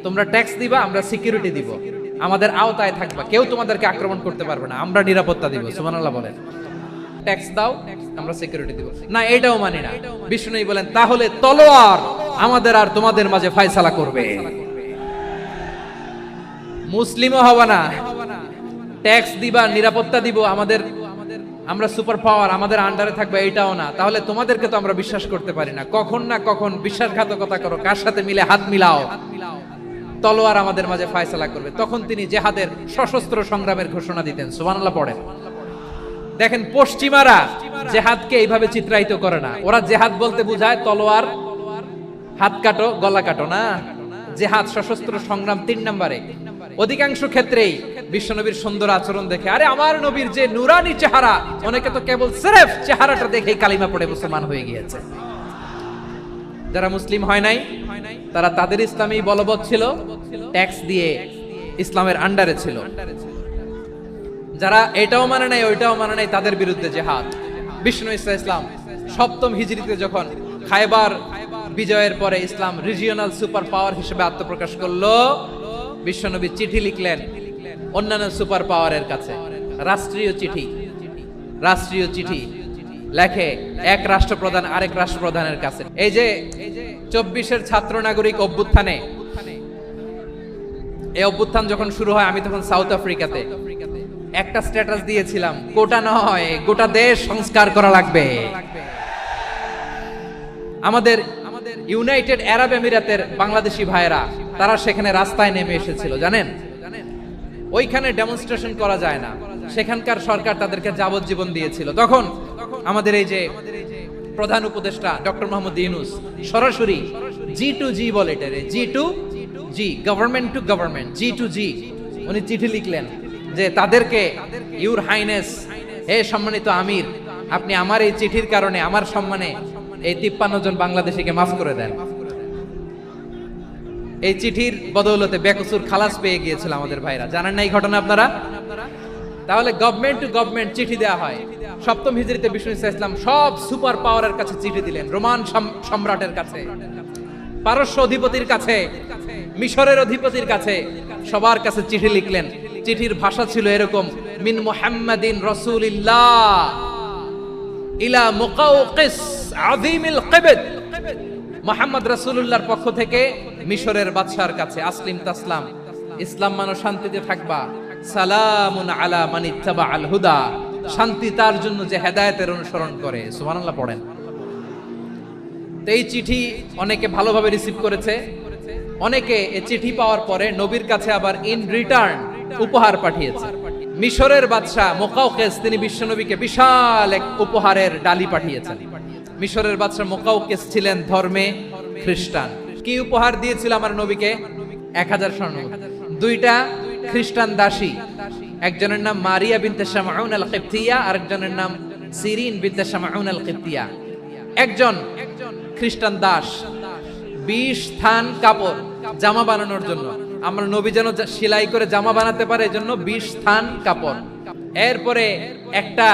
Speaker 1: তোমরা ট্যাক্স দিবা, আমরা সিকিউরিটি দিব, আমাদের আওতায় থাকবা, কেউ তোমাদেরকে আক্রমণ করতে পারবে না, আমরা নিরাপত্তা দিব। সুবহানাল্লাহ বলেন। ট্যাক্স দাও, আমরা সিকিউরিটি দিব না, এটাও মানি না। বিষ্ণু বলেন তাহলে তলোয়ার আমাদের আর তোমাদের মাঝে ফয়সালা করবে। মুসলিমও হওয়া না, ট্যাক্স দিবা, নিরাপত্তা দিব, আমাদের, আমরা সুপার পাওয়ার, আমাদের আন্ডারে থাকবে, এটাও না। তাহলে তোমাদেরকে তো আমরা বিশ্বাস করতে পারি না, কখন না কখন বিশ্বাসঘাতকতা করো, কার সাথে মিলে হাত মিলাও, তলোয়ার আমাদের মাঝে ফয়সালা করবে। তখন তিনি জিহাদের সশস্ত্র সংগ্রামের ঘোষণা দিতেন। সুবহানাল্লাহ পড়েন। দেখেন পশ্চিমারা জিহাদকে এইভাবে চিত্রায়িত করে না, ওরা জিহাদ বলতে বোঝায় তলোয়ার, হাত কাটো গলা কাটো না। জিহাদ সশস্ত্র সংগ্রাম 3 নম্বরে। অধিকাংশ ক্ষেত্রেই বিশ্বনবীর সুন্দর আচরণ দেখে, আরে আমার নবীর যে নুরানি চেহারা, অনেকে তো কেবল সিরেফ চেহারাটা দেখেই কালিমা পড়ে মুসলমান হয়ে গিয়েছে। যারা মুসলিম হয় নাই তারা তাদের ইসলামেই বলবৎ ছিল, ট্যাক্স দিয়ে ইসলামের আন্ডারে ছিল। যারা এটাও মানে নাই ওইটাও মানে নাই, তাদের বিরুদ্ধে জিহাদ। বিষ্ণু ইসলাম 7ম হিজরিতে যখন খায়বার বিজয়ের পরে ইসলাম রিজিওনাল সুপার পাওয়ার হিসেবে আত্মপ্রকাশ করলো, বিশ্বনবী চিঠি লিখলেন অন্যান্য সুপার পাওয়ারের কাছে, রাষ্ট্রীয় চিঠি। রাষ্ট্রীয় চিঠি লেখে এক রাষ্ট্রপ্রধান আরেক রাষ্ট্রপ্রধানের কাছে। এই যে 24-এর ছাত্র নাগরিক অভ্যুত্থানে, এই অভ্যুত্থান যখন শুরু হয়, আমি তখন সাউথ আফ্রিকাতে একটা স্ট্যাটাস দিয়েছিলাম, কোটা নয় গোটা দেশ সংস্কার করা লাগবে। আমাদের ইউনাইটেড আরব আমিরাতের বাংলাদেশি ভাইরা তারা সেখানে রাস্তায় নেমে এসেছিল, জানেন? ওইখানে ডেমনস্ট্রেশন করা যায় না, সেখানকার সরকার তাদেরকে যাবজ্জীবন দিয়েছিল। তখন আমাদের এই যে প্রধান উপদেষ্টা ডক্টর মোহাম্মদ ইউনূস সরাসরি G2G বলে, এটারে G2G G, government to government, G to G, উনি চিঠি লিখলেন যে তাদেরকে, ইউর হাইনেস, হে সম্মানিত আমির, আপনি আমার এই চিঠির কারণে আমার সম্মানে এই 53 জন বাংলাদেশিকে মাফ করে দেন। এই চিঠির বদৌলতে বেকসুর খালাস পেয়ে গিয়েছিল আমাদের ভাইরা, জানেন না এই ঘটনা আপনারা? তাহলে গভর্নমেন্ট টু গভর্নমেন্ট চিঠি দেওয়া হয়। সপ্তম হিজরিতে বিষ্ণু ইসলাম সব সুপার পাওয়ারের কাছে চিঠি দিলেন, রোমান সম্রাটের কাছে, পারস্য অধিপতির কাছে, মিশরের অধিপতির কাছে, সবার কাছে চিঠি লিখলেন। চিঠির ভাষা ছিল এরকম, মিন মুহাম্মাদিন রাসূলিল্লাহ ইলা মুকাওকিস আযীমিল কিবত, মুহাম্মদ রাসূলুল্লাহর পক্ষ থেকে মিশরের বাদশার কাছে, আসলিম তাসলাম, ইসলাম মানো শান্তিতে থাকবা, সালামুন আলা মান ইত্তাবাআল হুদা, শান্তি তার জন্য যে হেদায়েতের অনুসরণ করে। সুবহানাল্লাহ পড়েন। তো এই চিঠি অনেকে ভালোভাবে রিসিভ করেছে, অনেকে এই চিঠি পাওয়ার পরে নবীর কাছে আবার ইন রিটার্ন উপহার পাঠিয়েছে। মিশরের বাদশা মুকাওকিস তিনি বিশ্বনবীকে বিশাল এক উপহারের ডালি পাঠিয়েছেন। মিশরের বাদশা মুকাওকিস ছিলেন ধর্মে খ্রিস্টান। কি উপহার দিয়েছিল আমার নবীকে? 1000 স্বর্ণ, 2টা খ্রিস্টান দাসী, একজনের নাম মারিয়া বিনতে শামউন আল কিবতিয়া, আরেকজনের নাম সিরিন বিনতে শামউন আল কিবতিয়া। একজন খ্রিস্টান দাস 20 থান কাপড় জামা বানানোর জন্য, আমরা নবী যেন সেলাই করে জামা বানাতে পারে এজন্য 20 থান কাপড়। এরপরে একটা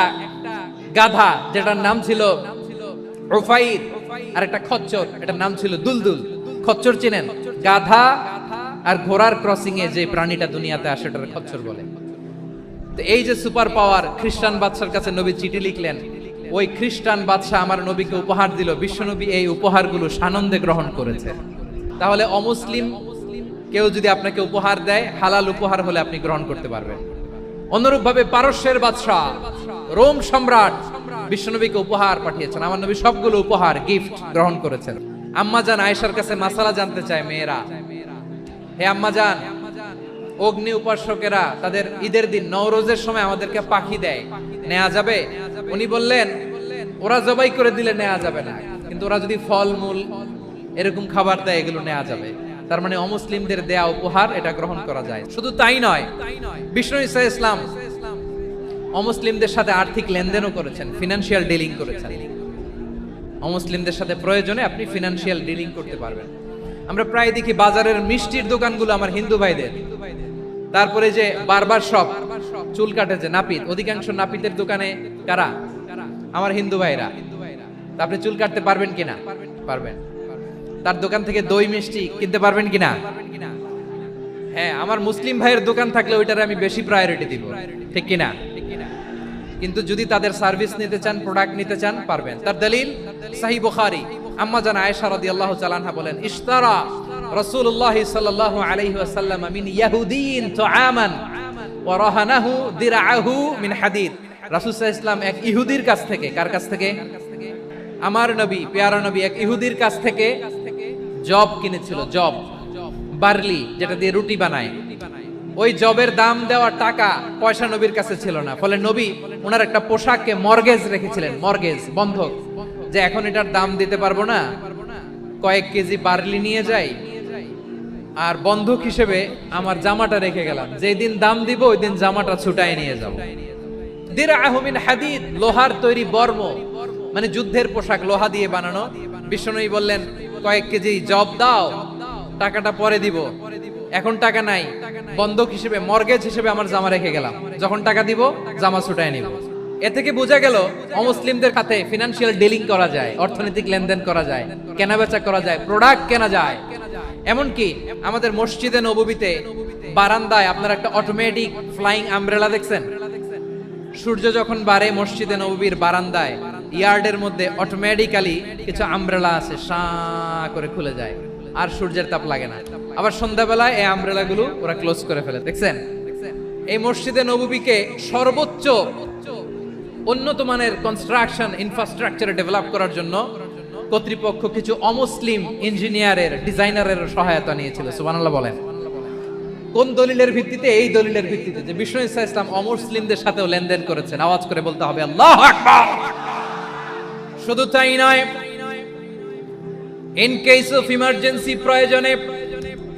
Speaker 1: গাধা যেটার নাম ছিল উফাইর, আর একটা খচ্চর, এটার নাম ছিল দুলদুল। খচ্চর চিনেন? গাধা আর ঘোড়ার ক্রসিং এ যে প্রাণীটা দুনিয়াতে আসে এটার খচ্চর বলে। তো এই যে সুপার পাওয়ার খ্রিস্টান বাদশার কাছে নবী চিঠি লিখলেন, ওই খ্রিস্টান বাদশা আমার নবীকে উপহার দিল, বিশ্বনবী এই উপহারগুলো সানন্দে গ্রহণ করেছে। তাহলে অমুসলিম কেউ যদি আপনাকে উপহার দেয়, হালাল উপহার হলে আপনি গ্রহণ করতে পারবেন। অনুরূপভাবে পারস্যের বাদশা, রোম সম্রাট বিশ্বনবীকে উপহার পাঠিয়েছেন, আমার নবী সবগুলো উপহার গিফট গ্রহণ করেছেন। আম্মাজান আয়েশার কাছে মাসালা জানতে চায় মেয়েরা, হে আম্মাজান, অগ্নি উপাসকেরা তাদের ঈদের দিন নওরোজের সময় আমাদেরকে পাখি দেয়, নেওয়া যাবে? উনি বললেন, ওরা জবাই করে দিলে নেওয়া যাবে না, কিন্তু ওরা যদি ফলমূল এরকম খাবার দেয় এগুলো নেওয়া যাবে। তার মানে অমুসলিমদের দেয়া উপহার এটা গ্রহণ করা যায়। শুধু তাই নয়, বিষ্ণু ঈসা ইসলাম অমুসলিমদের সাথে আর্থিক লেনদেনও করেছেন, ফিনান্সিয়াল ডিলিং করেছেন। অমুসলিমদের সাথে প্রয়োজনে আপনি ফিনান্সিয়াল ডিলিং করতে পারবেন। আমরা প্রায় দেখি বাজারের মিষ্টির দোকানগুলো আমার হিন্দু ভাইদের, তারপরে যে বারবার শপ, চুল কাটে যে নাপিত, অধিকাংশ নাপিতের দোকানে কারা? আমার হিন্দু ভাইরা। তা আপনি চুল কাটতে পারবেন কিনা? পারবেন। তার দোকান থেকে দই মিষ্টি কিনতে পারবেন কিনা? হ্যাঁ, আমার মুসলিম ভাইয়ের দোকান থাকলে ওইটারে আমি বেশি প্রায়োরিটি দিব, ঠিক কিনা? কিন্তু যদি তাদের সার্ভিস নিতে চান, প্রোডাক্ট নিতে চান, পারবেন। তার দলিল সহিহ বুখারী, আম্মা জান আয়েশা রাদিয়াল্লাহু তাআলা আনহা বলেন, ইশতারা রাসূলুল্লাহ সাল্লাল্লাহু আলাইহি ওয়াসাল্লাম মিন ইয়াহুদিয়িন তুআমান ওয়া রাহানাহু দিরআহু মিন হাদিদ। রাসূল সাল্লাল্লাহু আলাইহি ওয়াসাল্লাম এক ইহুদির কাছ থেকে, কার কাছ থেকে? আমার নবী, পেয়ারা নবী এক ইহুদির কাছ থেকে জব কিনেছিল, জব, বার্লি, যেটা দিয়ে রুটি বানায়। ওই জবের দাম দেওয়া টাকা পয়সা নবীর কাছে ছিল না, ফলে নবী ওনার একটা পোশাককে মর্গেজ রেখেছিলেন, মর্গেজ, বন্ধক, যে এখন এটার দাম দিতে পারবো না, কয়েক কেজি বার্লি নিয়ে যাই আর বন্ধক হিসেবে আমার জামাটা রেখে গেলাম, যেই দিন দাম দিব ওই দিন জামাটা ছুটায় নিয়ে যাব। দিরআহু মিন হাদিদ, লোহার তৈরি বর্ম, মানে যুদ্ধের পোশাক, লোহা দিয়ে বানানো। বিষ্ণুনবী বললেন, কয়েক কেজি জব দাও, টাকাটা পরে দিব, এখন টাকা নাই, বন্ধক হিসেবে, মর্গেজ হিসেবে আমার জামা রেখে গেলাম, যখন টাকা দিব জামা ছুটায় নিব। এ থেকে বোঝা গেল অমুসলিমদের সাথে ফিনান্সিয়াল ডিলিং করা যায়, অর্থনৈতিক লেনদেন করা যায়, কেনাবেচা করা যায়, প্রোডাক্ট কেনা যায়। এমনকি আমাদের মসজিদে নববীতে বারান্দায় আপনারা একটা অটোমেটিক ফ্লাইং আমব্রেলা দেখছেন? সূর্য যখন বাড়ে মসজিদে নববীর বারান্দায় ইয়ার্ডের মধ্যে অটোমেটিক্যালি কিছু আমব্রেলা আছে, শাঁ করে খুলে যায়, আর সূর্যের তাপ লাগে না। আবার সন্ধ্যাবেলায় এই আমব্রেলা গুলো ওরা ক্লোজ করে ফেলে, দেখছেন? এই মসজিদে নববীকে সর্বোচ্চ উন্নত মানের কনস্ট্রাকশন ইনফ্রাস্ট্রাকচারে ডেভেলপ করার জন্য কর্তৃপক্ষ কিছু অমুসলিম ইঞ্জিনিয়ারের, ডিজাইনারের সহায়তা নিয়েছিল। সুবহানাল্লাহ বলেন। কোন দলিলের ভিত্তিতে? এই দলিলের ভিত্তিতে যে বিষ্ণু ঈসা ইসলাম অমুসলিমদের সাথেও লেনদেন করেছেন। আওয়াজ করে বলতে হবে আল্লাহু আকবার। শুধু তাই নয়, ইন কেস অফ ইমার্জেন্সি, প্রয়োজনে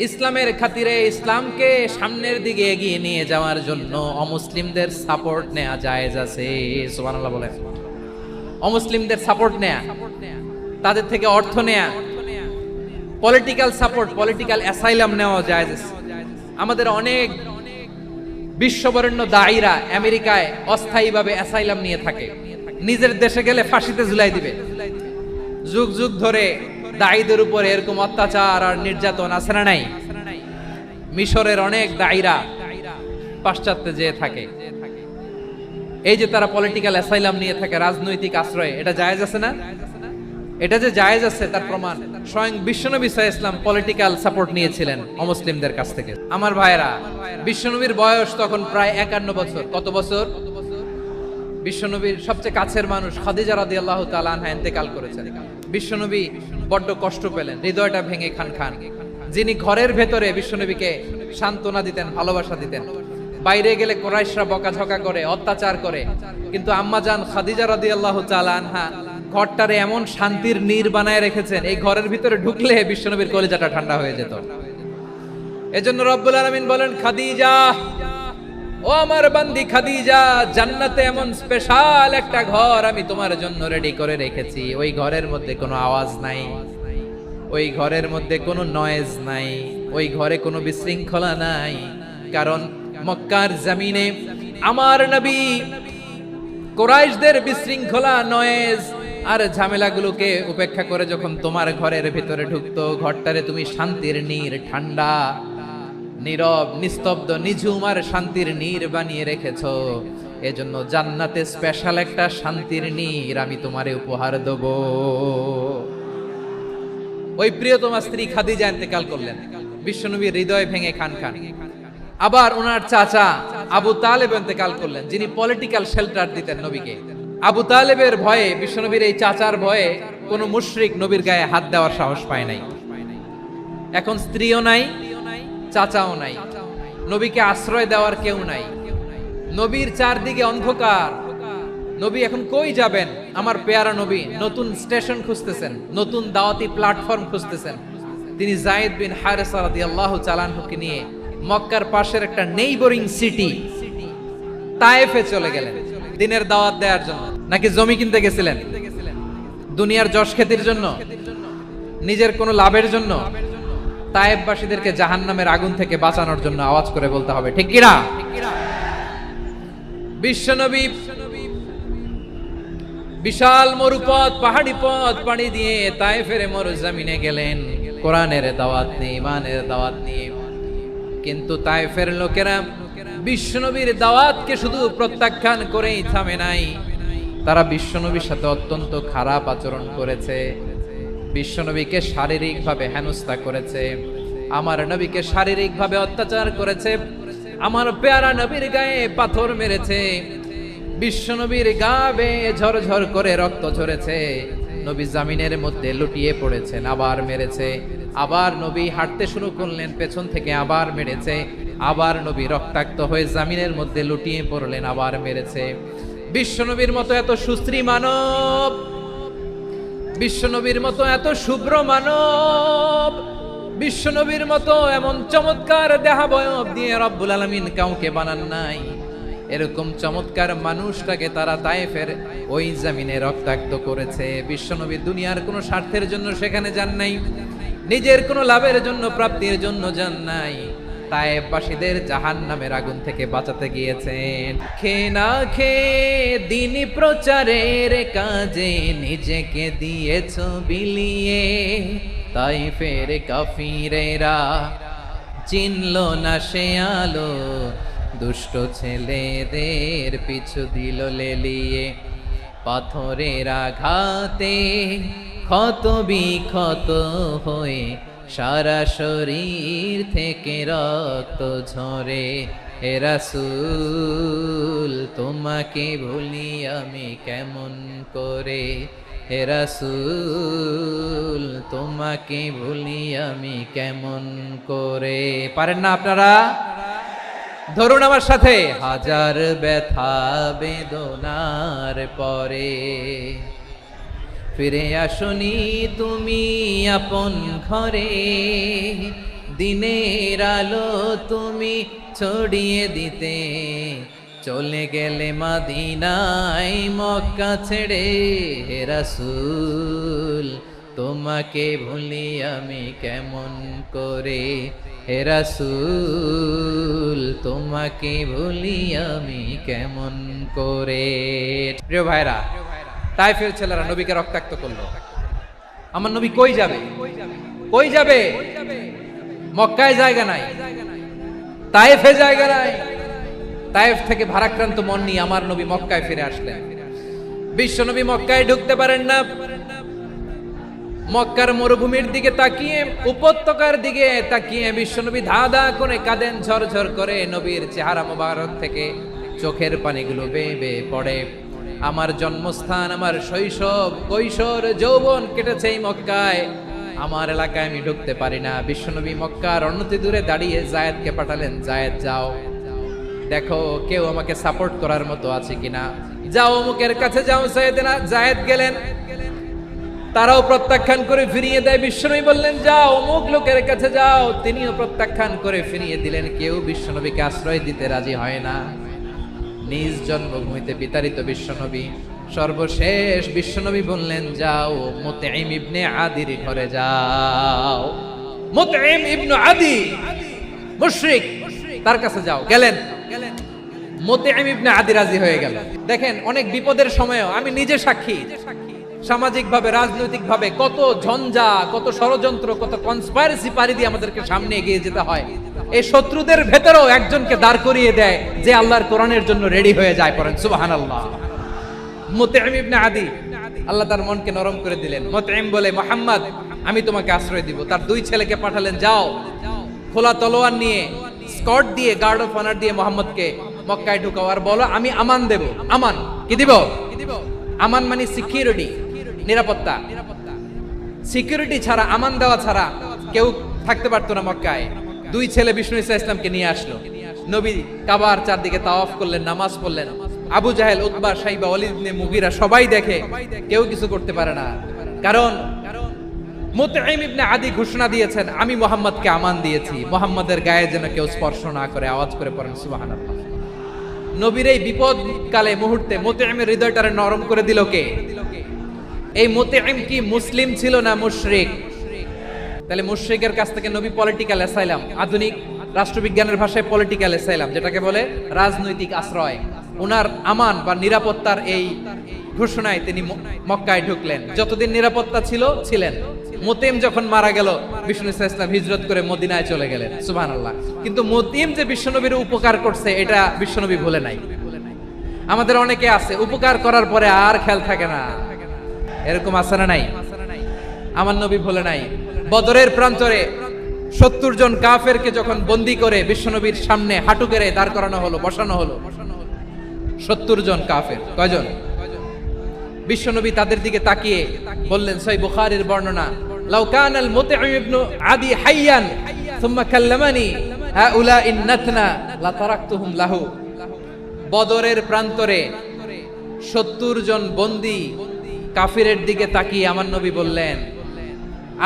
Speaker 1: ইসলামের খাতিরে ইসলামকে সামনের দিকে এগিয়ে নিয়ে যাওয়ার জন্য অমুসলিমদের সাপোর্ট নেওয়া জায়েজ আছে। সুবহানাল্লাহ বলেন। অমুসলিমদের সাপোর্ট নেয়া, তাদের থেকে অর্থ নেয়া, পলিটিক্যাল সাপোর্ট, পলিটিক্যাল অ্যাসাইলাম নেওয়া জায়েজ আছে। আমাদের অনেক বিশ্ববরেণ্য দায়ীরা আমেরিকায় অস্থায়ীভাবে অ্যাসাইলাম নিয়ে থাকে, নিজের দেশে গেলে ফাঁসিতে ঝুলাই দিবে। যুগ যুগ ধরে দায়ীদের উপরে এরকম অত্যাচার আর নির্যাতন আছে না নাই? মিশরের অনেক দায়ীরা পাশ্চাত্যে যেয়ে থাকে, এই যে তারা পলিটিক্যাল অ্যাসাইলাম নিয়ে থাকে, রাজনৈতিক আশ্রয়, এটা জায়েজ আছে না? এটা যে জায়েজ আছে তার প্রমাণ স্বয়ং বিশ্বনবী সাল্লাল্লাহু আলাইহি ওয়াসাল্লাম পলিটিক্যাল সাপোর্ট নিয়েছিলেন অমুসলিমদের কাছ থেকে। আমার ভাইরা, বিশ্বনবীর বয়স তখন প্রায় 51 বছর। কত বছর? বিশ্বনবীর সবচেয়ে কাছের মানুষ খাদিজা রাদিয়াল্লাহু তাআলা আনহা ইন্তেকাল করেছেন। বিশ্বনবী বড্ড কষ্ট পেলেন, হৃদয়টা ভেঙে খান খান। যিনি ঘরের ভেতরে বিশ্বনবীকে সান্ত্বনা দিতেন, ভালোবাসা দিতেন, বাইরে গেলে কুরাইশরা বকাঝকা করে, অত্যাচার করে, কিন্তু আম্মাজান খাদিজা রাদিয়াল্লাহু তাআলা আনহা ঘরটারে এমন শান্তির নীড় বানায় রেখেছেন, এই ঘরের ভিতরে ঢুকলে বিশ্বনবীর কলিজাটা ঠান্ডা হয়ে যেত। এজন্য রব্বুল আলামিন বলেন, খাদিজা, ও আমার বান্দি খাদিজা, জান্নাতে এমন স্পেশাল একটা ঘর আমি তোমার জন্য রেডি করে রেখেছি। ওই ঘরের মধ্যে কোনো আওয়াজ নাই, ওই ঘরের মধ্যে কোনো নয়েজ নাই, ওই ঘরে কোনো বিশৃঙ্খলা নাই। কারণ মক্কার জমিনে আমার নবী কুরাইশদের বিশৃঙ্খলা, নয়েজ আর ঝামেলাগুলোকে উপেক্ষা করে যখন তোমার ঘরের ভিতরে ঢুকতো, ঘরটারে তুমি শান্তির নীড়, ঠান্ডা, নীরব, নিস্তব্ধ, নিঝুম আর শান্তির নীড় বানিয়ে রেখেছো। এজন্য জান্নাতে স্পেশাল একটা শান্তির নীড় আমি তোমারে উপহার দেব। ওই প্রিয়তমা স্ত্রী খাদিজা ইন্তেকাল করলেন, বিশ্বনবীর হৃদয় ভেঙে খান খান। আবার ওনার চাচা আবু তালেব ইন্তেকাল করলেন, যিনি পলিটিক্যাল শেল্টার দিতেন নবীকে। আবু তালেবের ভয়ে, বিশ্বনবীর এই চাচার ভয়ে কোন মুশরিক নবীর গায়ে হাত দেওয়ার সাহস পায় নাই। এখন স্ত্রীও নাই, চাচাও নাই, নবীকে আশ্রয় দেওয়ার কেউ নাই। নবীর চারদিকে অন্ধকার, নবী এখন কই যাবেন? আমার পেয়ারা নবী নতুন স্টেশন খুঁজতেছেন, নতুন দাওয়াতি প্ল্যাটফর্ম খুঁজতেছেন। তিনি যায়েদ বিন হারেসা রাদিয়াল্লাহু তাআলা আনহুকে নিয়ে মক্কার পাশের একটা নেইবরিং সিটি তায়েফে চলে গেলেন দিনের দাওয়াত দেওয়ার জন্য। নাকি জমি কিনতে গেছিলেন? দুনিয়ার যশ খ্যাতির জন্য, নিজের কোনো লাভের জন্য? তায়েফবাসীদেরকে জাহান্নামের আগুন থেকে বাঁচানোর জন্য আওয়াজ করে বলতে হবে, ঠিক কিনা? বিশ্বনবী বিশাল মরুপথ, পাহাড়ি পথ পাড়ি দিয়ে তায়েফের মরুজমিনে গেলেন কোরআনের দাওয়াত নিয়ে, ইমানের দাওয়াত নিয়ে। কিন্তু তায়েফের লোকেরা বিশ্বনবীর দাওয়াতকে শুধু প্রত্যাখ্যান করেই থামে নাই, তারা বিশ্বনবীর সাথে অত্যন্ত খারাপ আচরণ করেছে। বিশ্বনবীকে শারীরিকভাবে হেনস্থা করেছে, আমার নবীকে শারীরিকভাবে অত্যাচার করেছে, আমার পেয়ারা নবীর গায়ে পাথর মেরেছে, বিশ্বনবীর গা বেয়ে ঝরঝর করে রক্ত ঝরেছে, নবী জামিনের মধ্যে লুটিয়ে পড়েছেন, আবার মেরেছে, আবার নবী হাঁটতে শুরু করলেন, পেছন থেকে আবার মেরেছে, আবার নবী রক্তাক্ত হয়ে জামিনের মধ্যে লুটিয়ে পড়লেন, আবার মেরেছে। বিশ্বনবীর মতো এত সুশ্রী মানব, বিশ্বনবীর মতো এত শুভ্র মানব, বিশ্বনবীর মতো এমন চমৎকার দেহাবয়ব দিয়ে রব্বুল আলামিন কাউকে বানান নাই। এরকম চমৎকার মানুষটাকে তারা তায়েফের ওই জমিনে রক্তাক্ত করেছে। বিশ্বনবী দুনিয়ার কোনো স্বার্থের জন্য সেখানে যান নাই, নিজের কোনো লাভের জন্য, প্রাপ্তির জন্য যান নাই, তায়েফবাসীদের জাহান্নামের আগুন থেকে বাঁচাতে গিয়েছেন। খেয়ে না খেয়ে দিনী প্রচারের কাজে নিজেকে দিয়েছ বিলিয়ে, তায়েফের কাফিরেরা চিনল না সে আলো, দুষ্ট ছেলেদের পিছু দিল লেলিয়ে, পাথরের আঘাতে ক্ষত বিক্ষত হয়ে সারা শরীর থেকে রক্ত ঝরে। হে রাসূল তোমাকে ভুলি আমি কেমন করে, হে রাসূল তোমাকে ভুলি আমি কেমন করে। পারেন না আপনারা? ধরুন আমার সাথে, হাজার ব্যথা বেদনার পরে ফিরে আসনি তুমি আপন ঘরে, দিনের আলো তুমি ছড়িয়ে দিতে, চলে গেলে মদিনায় মক্কা ছেড়ে। হে রাসূল তোমাকে ভুলি আমি কেমন করে, হে রাসূল তোমাকে ভুলি আমি কেমন করে। প্রিয় ভাইরা, তায়েফের ছেলেরা নবীকে রক্তাক্ত করলো। আমার নবী কই যাবে? কই যাবে? মক্কায় জায়গা নাই, তায়েফে জায়গা নাই। তায়েফ থেকে ভারাক্রান্ত মন নিয়ে আমার নবী মক্কায় ফিরে আসলেন। বিশ্ব নবী মক্কায় ঢুকতে পারেন না। মক্কার মরুভূমির দিকে তাকিয়ে, উপত্যকার দিকে তাকিয়ে বিশ্বনবী ধা ধা করে কাঁদেন, ঝরঝর করে। নবীর চেহারা মোবারক থেকে চোখের পানিগুলো বেয়ে বেয়ে পড়ে। আমার জন্মস্থান, আমার শৈশব, কৈশোর, যৌবন কেটেছে এই মক্কায়। আমার এলাকায় আমি ঢুকতে পারি না। বিশ্বনবী মক্কার অনতি দূরে দাঁড়িয়ে জায়েদকে পাঠালেন, জায়েদ যাও দেখো কেউ আমাকে সাপোর্ট করার মতো আছে কিনা, যাও অমুকের কাছে যাও। জায়েদ গেলেন, তারাও প্রত্যাখ্যান করে ফিরিয়ে দেয়। বিশ্বনবী বললেন যাও অমুক লোকের কাছে যাও, তিনিও প্রত্যাখ্যান করে ফিরিয়ে দিলেন। কেউ বিশ্বনবীকে আশ্রয় দিতে রাজি হয় না। নিজ জন্মভূমিতে বিতাড়িত বিশ্বনবী, সর্বশেষ বিশ্বনবী বললেন যাও মুতঈম ইবনে আদির ঘরে যাও। মুতঈম ইবনে আদি মুশরিক, তার কাছে যাও। গেলেন, মুতঈম ইবনে আদি রাজি হয়ে গেল। দেখেন অনেক বিপদের সময়ও আমি নিজে সাক্ষী, সামাজিকভাবে রাজনৈতিকভাবে কত ঝঞ্ঝা, কত ষড়যন্ত্র, কত কনস্পাইরেসি পাড়ি দিয়ে আমাদেরকে সামনে এগিয়ে যেতে হয়। এই শত্রুদের ভেতরেও একজনকে দাঁড় করিয়ে দেয় যে আল্লাহর কোরআনের জন্য রেডি হয়ে যায়। পড়েন সুবহানাল্লাহ। মুতঈম ইবনে আদি, আল্লাহ তার মনকে নরম করে দিলেন। মুতঈম বলে মুহাম্মদ আমি তোমাকে আশ্রয় দিব। তার দুই ছেলেকে পাঠালেন, যাও খোলা তলোয়ার নিয়ে, স্কট দিয়ে, গার্ড অফ অনার দিয়ে মুহাম্মদকে মক্কায় ঢুকাও আর বলো আমি আমান দেব। আমান কি দিব? আমান মানে সিকিউরিটি, নিরাপত্তা। সিকিউরিটি ছাড়া, আমান দেওয়া ছাড়া কেউ থাকতে পারতো না মক্কায়। দুই ছেলে বিষ্ণু ইসা ইসলামকে নিয়ে আসলো। নবী কাবার চারদিকে তাওয়াফ করলেন, নামাজ পড়লেন। আবু জাহেল, উতবা, শাইবা, ওয়ালিদ ইবনে মুগীরা সবাই দেখে, কেউ কিছু করতে পারে না। কারণ মুতঈম ইবনে আদি ঘোষণা দিয়েছেন আমি মুহাম্মদকে আমান দিয়েছি, মুহাম্মদের গায়ে যেন কেউ স্পর্শ না করে। আওয়াজ করে পড়েন সুবহানাল্লাহ। নবীর এই বিপদ কালে মুহূর্তে মুতঈমের হৃদয়টারে নরম করে দিল কে? এই মুতঈম কি মুসলিম ছিল না মুশরিক? তাহলে মুশরিকের কাছ থেকে নবী পলিটিক্যাল অ্যাসাইলাম, আধুনিক রাষ্ট্রবিজ্ঞানের ভাষায় পলিটিক্যাল অ্যাসাইলাম, যেটাকে বলে রাজনৈতিক আশ্রয়, ওনার আমান বা নিরাপত্তার এই ঘোষণায় তিনি মক্কায় ঢুকলেন। যতদিন নিরাপত্তা ছিল ছিলেন। মুতঈম যখন মারা গেল, বিষ্ণু ইসলাম হিজরত করে মদিনায় চলে গেলেন। সুবহানাল্লাহ। কিন্তু মুতঈম যে বিশ্বনবীর উপকার করছে এটা বিশ্বনবী ভুলে নাই। আমাদের অনেকে আছে উপকার করার পরে আর খেয়াল থাকে না, এরকম আছে না নাই? আমার নবী ভুলে নাই। বদরের প্রান্তরে 70 জন কাফেরকে যখন বন্দী করে বিশ্বনবীর সামনে হাঁটু গেড়ে দাঁড় করানো হলো, বসানো হলো। 70 জন কাফের, কয়জন? বিশ্বনবী তাদের দিকে তাকিয়ে বললেন, সহিহ বুখারীর বর্ণনা, লাউ কানাল মুতঈম ইবনে আদি হাইয়ান সুম্মা কাল্লামানি হাউলা ইন্নাতনা লা তারাকতুহুম লাহু। বদরের প্রান্তরে 70 জন বন্দী কাফিরের দিকে তাকিয়ে আমার নবী বললেন,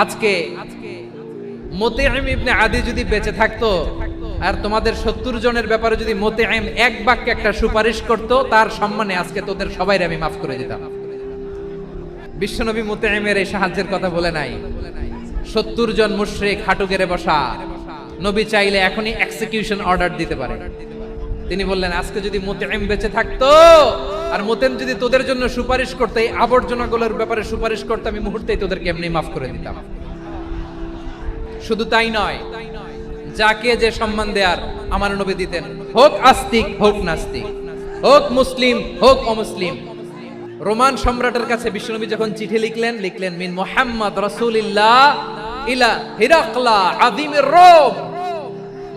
Speaker 1: আজকে মুতঈম ইবনে আদি যদি বেঁচে থাকতো আর তোমাদের 70 জনের ব্যাপারে যদি মুতঈম এক বাক্যে একটা সুপারিশ করত, তার সম্মানে আজকে তোদের সবাইকে আমি মাফ করে দিতাম। বিশ্বনবী মুতঈমের এই সাহায্যের কথা বলে নাই। 70 জন মুশরিক হাঁটু গেড়ে বসা, নবী চাইলে এখনই এক্সিকিউশন অর্ডার দিতে পারে। তিনি বললেন আজকে যদি মুতঈম বেঁচে থাকতো আর মুতঈম যদি তোদের জন্য সুপারিশ করতে, এই আবর্জনাগুলোর ব্যাপারে সুপারিশ করতে, আমি মুহূর্তেই তোদেরকে এমনি মাফ করে দিতাম। শুধু তাই নয়, যাকে যে সম্মান দেয়ার আমার নবী দিতেন, হোক আস্তিক হোক নাস্তিক, হোক মুসলিম হোক অমুসলিম। রোমান সম্রাটের কাছে বিশ্বনবী যখন চিঠি লিখলেন মিন মুহাম্মদ রাসূলিল্লাহ ইলা হিরাকলা আযীমির রোম,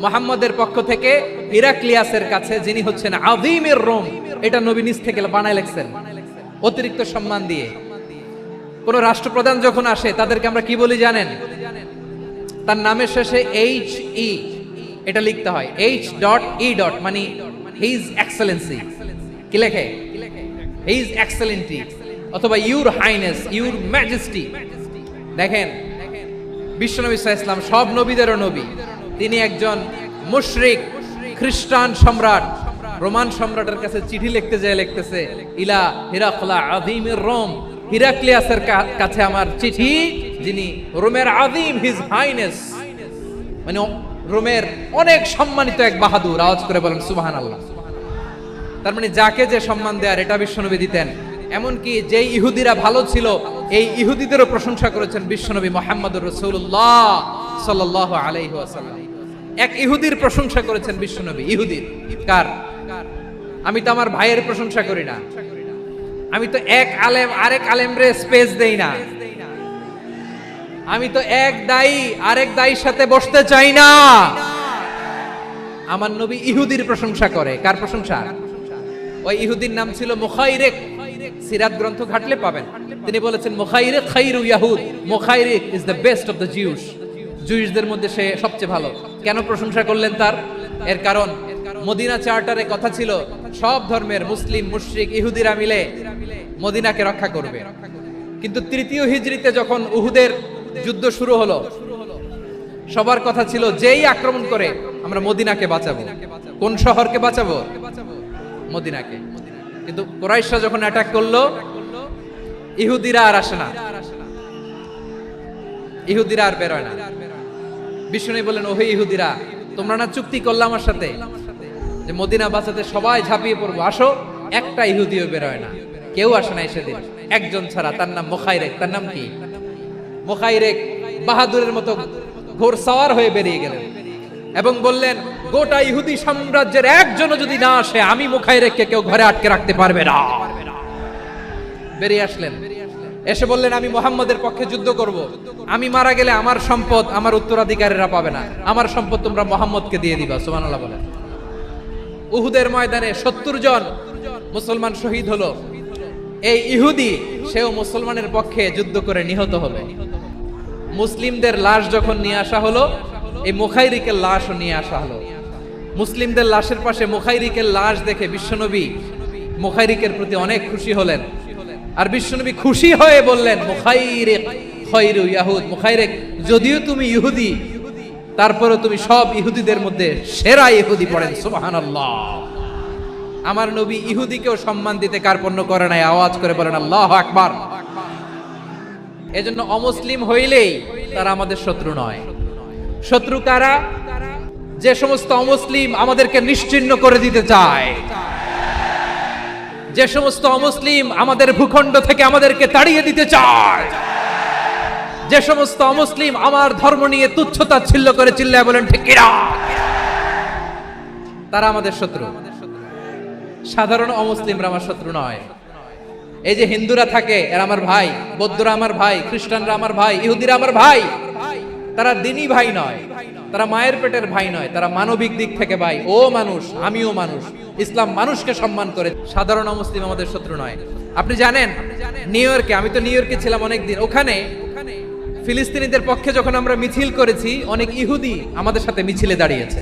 Speaker 1: মুহাম্মদের পক্ষ থেকে হিরাক্লিয়াসের কাছে, যিনি হচ্ছেন আযীমির রোম। এটা নবী নিজ থেকে বানায় লিখছেন অতিরিক্ত সম্মান দিয়ে। কোন রাষ্ট্রপ্রধান যখন আসে তাদেরকে আমরা কি বলি জানেন? তার নামের শেষে HE এটা লিখতে হয়, H.E. মানে হিজ এক্সেলেন্সি। কি লেখে? হিজ এক্সেলেন্টি অথবা ইউর হাইনেস, ইউর ম্যাজেস্টি। দেখেন বিশ্বনবী সাল্লাল্লাহু আলাইহি ওয়াসাল্লাম সব নবীদেরও নবী। তিনি একজন মুশরিক খ্রিস্টান সম্রাট, রোমান সম্রাটের কাছে চিঠি লিখতে যায় লিখতেছে, ইলা হিরাকলা আযীমির রোম, হিরাক্লিয়াসের কাছে আমার চিঠি, যিনি রোমের আযীম, হিজ হাইনেস, মানে রোমের অনেক সম্মানিত এক বাহাদুর। আওয়াজ করে বলেন সুবহানাল্লাহ। তার মানে যাকে যে সম্মান দেয়ার এটা বিশ্বনবী দিতেন। এমনকি যেই ইহুদিরা ভালো ছিল এই ইহুদিদেরও প্রশংসা করেছেন বিশ্বনবী মুহাম্মদুর রাসূলুল্লাহ সাল্লাল্লাহু আলাইহি ওয়াসাল্লাম। এক ইহুদির প্রশংসা করেছেন বিশ্বনবী। ইহুদির কার? আমি তো আমার ভাইয়ের প্রশংসা করি না, আমি তো এক আলেম আরেক আলেমরে স্পেস দেই না, আমি তো এক দায়ী আরেক দায়ীর সাথে বসতে চাই না। আমার নবী ইহুদির প্রশংসা করে। কার প্রশংসা? ওই ইহুদির নাম ছিল মুখাইরিক। সিরাত গ্রন্থ ঘাটলে পাবেন। তিনি বলেছেন মুখাইরিক খাইরু ইয়াহুদ, Mukhayriq is the best of the Jews. জুইসদের মধ্যে সে সবচেয়ে ভালো। কেন প্রশংসা করলেন তার? এর কারণ মদিনা চার্টারে কথা ছিল সব ধর্মের মুসলিম মুশরিক ইহুদিরা মিলে মদিনাকে রক্ষা করবে। কিন্তু তৃতীয় হিজরিতে যখন উহুদের যুদ্ধ শুরু হলো, সবার কথা ছিল যেই আক্রমণ করে আমরা মদিনাকে বাঁচাবো। কোন শহরকে বাঁচাবো? মদিনাকে। কিন্তু কুরাইশরা যখন অ্যাটাক করলো, ইহুদিরা আর আসে না, ইহুদিরা আর বেরোয় না। বিষ্ণু বললেন, ওহে ইহুদিরা, তোমরা না চুক্তি করলে আমার সাথে যে মদিনা বাঁচাতে সবাই ঝাঁপিয়ে পড়বো, আসো। একটা ইহুদিও বেরোয় না, কেউ আসে না সেদিন, একজন ছাড়া। তার নাম মুখাইরিক। তার নাম কি? মুখাইরিক বাহাদুরের মতো ঘোড়সওয়ার হয়ে বেরিয়ে গেলেন এবং বললেন, গোটা ইহুদি সাম্রাজ্যের একজনও যদি না আসে, আমি মুখাইরিককে কেউ ঘরে আটকে রাখতে পারবে না। বেরিয়ে আসলেন, এসে বললেন, আমি মুহাম্মদের পক্ষে যুদ্ধ করব। আমি মারা গেলে আমার সম্পদ আমার উত্তরাধিকারীরা পাবে না, আমার সম্পদ তোমরা মুহাম্মদকে দিয়ে দিবা। সুবহানাল্লাহ বলেন। উহুদের ময়দানে 70 জন মুসলমান শহীদ হলো। এই ইহুদি সেও মুসলমানের পক্ষে যুদ্ধ করে নিহত হলো। মুসলিমদের লাশ যখন নিয়ে আসা হলো, এই মুখাইরিকের লাশও নিয়ে আসা হলো। মুসলিমদের লাশের পাশে মুখাইরিকের লাশ দেখে বিশ্বনবী মুখাইরিকের প্রতি অনেক খুশি হলেন। আর বিশ্বনবী খুশি হয়ে বললেন, মুখাইরিক খায়রু ইয়াহুদ, মুখাইরিক যদিও তুমি ইহুদি, তারপরেও তুমি সব ইহুদিদের মধ্যে সেরা ইহুদি। পড়েন সুবহানাল্লাহ। আমার নবী ইহুদিকেও সম্মান দিতে কার্পণ্য করে নাই। আওয়াজ করে বলেন আল্লাহু আকবার। এজন্য অমুসলিম হইলেই তারা আমাদের শত্রু নয়। শত্রু কারা? যে সমস্ত অমুসলিম আমাদেরকে নিশ্চিহ্ন করে দিতে চায়, যে সমস্ত অমুসলিম আমাদের ভূখণ্ড থেকে আমাদেরকে তাড়িয়ে দিতে চায়, যে সমস্ত অমুসলিম আমার ধর্ম নিয়ে তুচ্ছতাচ্ছিল্য করে চিল্লায় বলেন ঠিক কিনা, তারা আমাদের শত্রু। সাধারণ অমুসলিমরা আমার শত্রু নয়। এই যে হিন্দুরা থাকে, এরা আমার ভাই, বৌদ্ধরা আমার ভাই, খ্রিস্টানরা আমার ভাই, ইহুদিরা আমার ভাই। তারা দিনই ভাই নয়, তারা মায়ের পেটের ভাই নয়, তারা মানবিক দিক থেকে ভাই। ও মানুষ, আমিও মানুষ। ইসলাম মানুষকে সম্মান করে। সাধারণ অমুসলিম আমাদের শত্রু নয়। আপনি জানেন নিউ ইয়র্কে, আমি তো নিউ ইয়র্কে ছিলাম অনেকদিন, ওখানে ফিলিস্তিনিদের পক্ষে যখন আমরা মিছিল করেছি, অনেক ইহুদি আমাদের সাথে মিছিলে দাঁড়িয়েছে।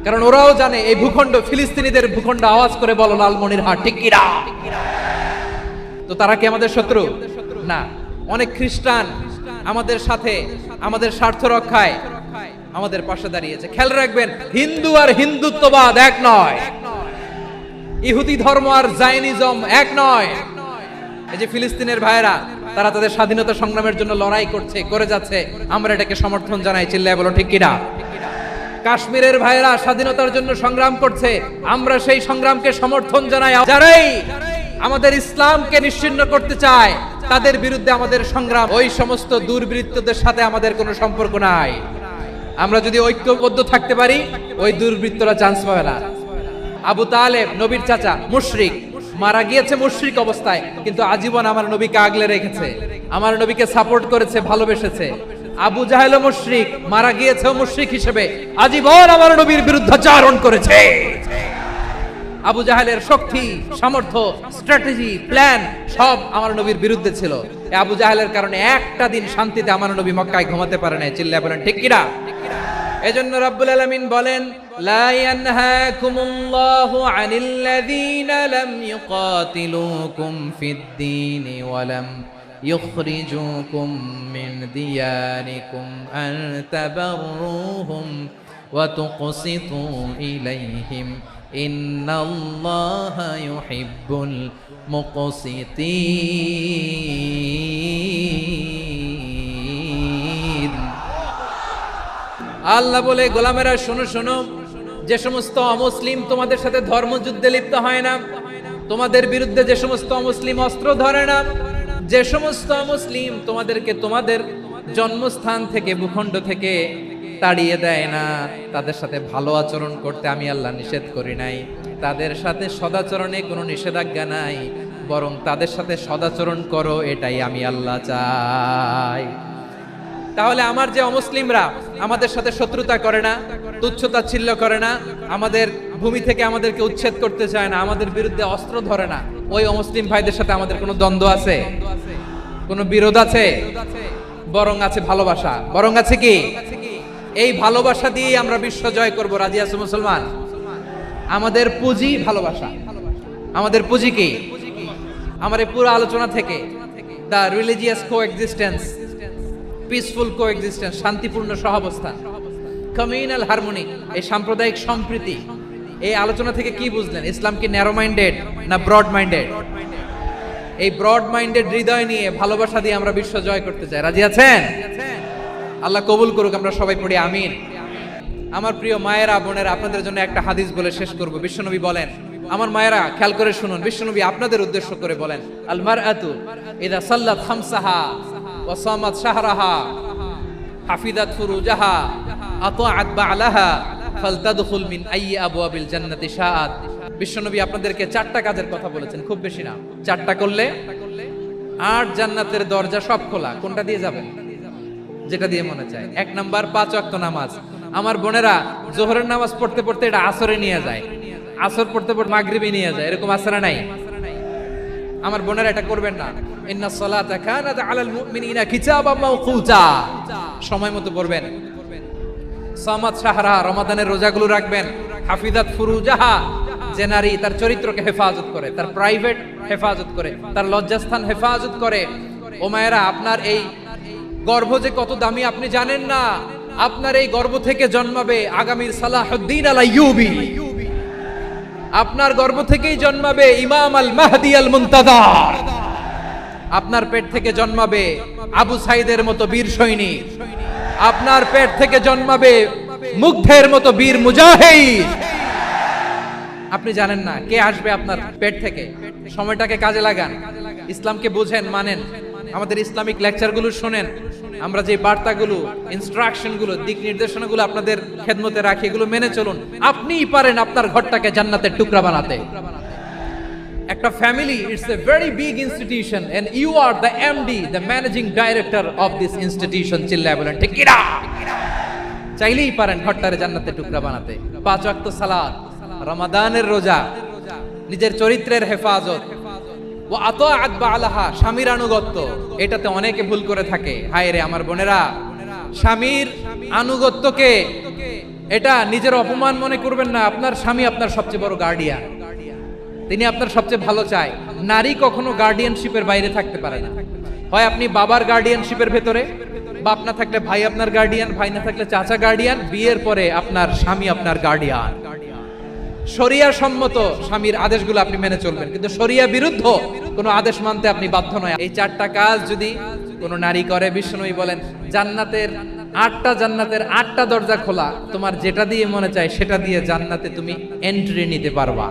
Speaker 1: কারণ ওরাও জানে এই ভূখণ্ড ফিলিস্তিনিদের ভূখণ্ড। আওয়াজ করে বলো লালমনিরহাট ঠিক কিনা। তো তারা কি আমাদের শত্রু? না। অনেক খ্রিস্টান আমাদের সাথে আমাদের স্বার্থ রক্ষায় আমাদের পাশে দাঁড়িয়েছে। খেয়াল রাখবেন, হিন্দু আর হিন্দুত্ববাদ এক নয়, ইহুদি ধর্ম আর জায়নিজম এক নয়। এই যে ফিলিস্তিনের ভাইয়েরা, তারা তাদের স্বাধীনতা সংগ্রামের জন্য লড়াই করছে, করে যাচ্ছে, আমরা এটাকে সমর্থন জানাই। চিল্লায় বলো ঠিক কিনা। কাশ্মীরের ভাইয়েরা স্বাধীনতার জন্য সংগ্রাম করছে, আমরা সেই সংগ্রামকে সমর্থন জানাই। যারাই আমাদের ইসলামকে নিশ্চিহ্ন করতে চায়, তাদের বিরুদ্ধে আমাদের সংগ্রাম। ওই সমস্ত দুর্বৃত্তদের সাথে আমাদের কোনো সম্পর্ক নাই। আমরা যদি ঐক্যবদ্ধ থাকতে পারি, ওই দুর্বৃত্তরা চান্স পাবে না। আবু তালেব নবীর চাচা, মুশরিক, মারা গিয়েছে মুশরিক অবস্থায়, কিন্তু আজীবন আমার নবীকে আগলে রেখেছে, আমার নবীকে সাপোর্ট করেছে, ভালোবেসেছে। আবু জাহেল মুশরিক, মারা গিয়েছে মুশরিক হিসেবে, আজীবন আমার নবীর বিরুদ্ধাচারণ করেছে। আবু জাহেলের শক্তি, সামর্থ্য, স্ট্র্যাটেজি, প্ল্যান সব আমার নবীর বিরুদ্ধে ছিল। এই আবু জাহেলের কারণে একটা দিন শান্তিতে আমার নবী মক্কায় ঘুমাতে পারে নাই। চিল্লায় বলেন ঠিক কিনা। এজন্য রাব্বুল আলামিন বলেন, লা ইয়ানহাকুমুল্লাহু আনিল্লাযীনা লাম ইউকাতিলুকুম ফিদ-দীনি ওয়া লাম يخرجوكم من دياركم أن تبروهم وتقسطوا إليهم إن الله يحب المقسطين আল্লাহ বলে গোলামেরা শোনো শোনো, যে সমস্ত অমুসলিম তোমাদের সাথে ধর্মযুদ্ধে লিপ্ত হয় না, তোমাদের বিরুদ্ধে যে সমস্ত অমুসলিম অস্ত্র ধরে না, যে সমস্ত মুসলিম তোমাদেরকে তোমাদের জন্মস্থান থেকে ভূখণ্ড থেকে তাড়িয়ে দেয় না, তাদের সাথে ভালো আচরণ করতে আমি আল্লাহ নিষেধ করি নাই। তাদের সাথে সদাচরণে কোনো নিষেধাজ্ঞা নাই, বরং তাদের সাথে সদাচরণ করো, এটাই আমি আল্লাহ চাই। তাহলে আমার যে অমুসলিমরা আমাদের সাথে শত্রুতা করে না, তুচ্ছতাচ্ছিল্য করে না, আমাদের ভূমি থেকে আমাদেরকে উচ্ছেদ করতে চায় না, আমাদের বিরুদ্ধে অস্ত্র ধরে না, ওই অমুসলিম ভাইদের সাথে আমাদের কোনো দ্বন্দ্ব আছে? কোনো বিরোধ আছে? বরং আছে ভালোবাসা। বরং আছে কি? এই ভালোবাসা দিয়ে আমরা বিশ্ব জয় করব। রাজি আছো মুসলমান? আমাদের পুঁজি ভালোবাসা। আমাদের পুঁজি কি? আমার এই পুরো আলোচনা থেকে the religious coexistence, peaceful coexistence, শান্তিপূর্ণ সহাবস্থান, কমিউনাল হারমোনি, এই সাম্প্রদায়িক সম্প্রীতি, এই আলোচনা থেকে কি বুঝলেন? ইসলাম কি ন্যারো মাইন্ডেড না ব্রড মাইন্ডেড? এই ব্রড মাইন্ডেড হৃদয় নিয়ে ভালোবাসা দিয়ে আমরা বিশ্ব জয় করতে চাই। রাজি আছেন? আল্লাহ কবুল করুক। আমরা সবাই পড়ি আমিন। আমার প্রিয় মায়েরা, বোনেরা, আপনাদের জন্য একটা হাদিস বলে শেষ করব। বিশ্বনবী বলেন, আমার মায়েরা খেয়াল করে শুনুন, বিশ্বনবী আপনাদের উদ্দেশ্য করে বলেন, আল মারআতু ইযা সাল্লাত খামসাহা ওয়া সামাত শাহরাহা হাফিজাত ফুরুজাহা আতাআত বা'লাহা ফালতাদখুল মিন আইয়ি আবওয়াবিল জান্নাতি শাআত। বিশ্বনবী আপনাদেরকে 4টা কাজের কথা বলেছেন, খুব বেশি না। 4টা করলে 8 জান্নাতের দরজা সব খোলা। কোনটা দিয়ে যাবেন? যেটা দিয়ে মনে চায়। 1 নাম্বার 5 ওয়াক্ত নামাজ। আমার বোনেরা জোহরের নামাজ পড়তে পড়তে এটা আসরে নিয়ে যায়, আসর পড়তে পড়তে মাগরিবে নিয়ে যায়, এরকম আসরা নাই? আমার বোনেরা এটা করবেন না। ইন্নাস সালাতা কানাত আলাল মুমিনিনা কিতাবাম মাওকুতা, সময় মতো পড়বেন। সামাত শাহরা, রমাদানের রোজাগুলো রাখবেন। হাফিজাত ফুরুজাহা, যে নারী তার চরিত্রকে হেফাজত করে, তার প্রাইভেট হেফাজত করে, তার লজ্জাস্থান হেফাজত করে। ও মায়েরা, আপনার এই গর্ভ যে কত দামি আপনি জানেন না। আপনার এই গর্ভ থেকে জন্মাবে আগামীর সালাহুদ্দিন আল আইয়ুবী। আপনার গর্ভ থেকেই জন্মাবে ইমাম আল মাহদি আল মুনতাজার। আপনার পেট থেকে জন্মাবে আবু সাইদের মতো বীর সৈনিক। আপনার পেট থেকে জন্মাবে মুগ্ধের মতো বীর মুজাহিদ। আপনি জানেন না কে আসবে আপনার পেট থেকে। সময়টাকে কাজে লাগান, ইসলামকে বুঝেন, মানেন, আমাদের ইসলামিক লেকচারগুলো শোনেন। আমরা যে বার্তাগুলো, ইনস্ট্রাকশনগুলো, দিক নির্দেশনাগুলো আপনাদের খেদমতে রাখি, এগুলো মেনে চলুন। আপনিই পারেন আপনার ঘরটাকে জান্নাতের টুকরা বানাতে। একটা family, it's a very big institution and you are the MD, the managing director of this institution. চিল্লায় বলেন ঠিক কিনা? চাইলেই পারেন ঘরটারে জান্নাতের টুকরা বানাতে। 5 ওয়াক্ত সালাত, রমাদানের রোজা, নিজের চরিত্রের হেফাজত, ও আতাআত বা'লাহা, স্বামীর আনুগত্য। এটাতে অনেকে ভুল করে থাকে। হায় রে আমার বোনেরা, স্বামীর আনুগত্যকে এটা নিজের অপমান মনে করবেন না। আপনার স্বামী আপনার সবচেয়ে বড় গার্ডিয়ান, তিনি আপনার সবচেয়ে ভালো চায়। নারী কখনো গার্ডিয়ানশিপের বাইরে থাকতে পারে না। হয় আপনি বাবার গার্ডিয়ানশিপের ভেতরে, বাপ না থাকলে ভাই আপনার গার্ডিয়ান, ভাই না থাকলে চাচা গার্ডিয়ান, বিয়ের পরে আপনার স্বামী আপনার গার্ডিয়ান। শরিয়া সম্মত স্বামীর আদেশগুলো আপনি মেনে চলবেন, কিন্তু শরিয়া বিরুদ্ধ কোনো আদেশ মানতে আপনি বাধ্য নয়। এই 4টা কাজ যদি কোনো নারী করে, বিশ্বনবী বলেন জান্নাতের 8টা দরজা খোলা। তোমার যেটা দিয়ে মনে চায় সেটা দিয়ে জান্নাতে তুমি এন্ট্রি নিতে পারবা।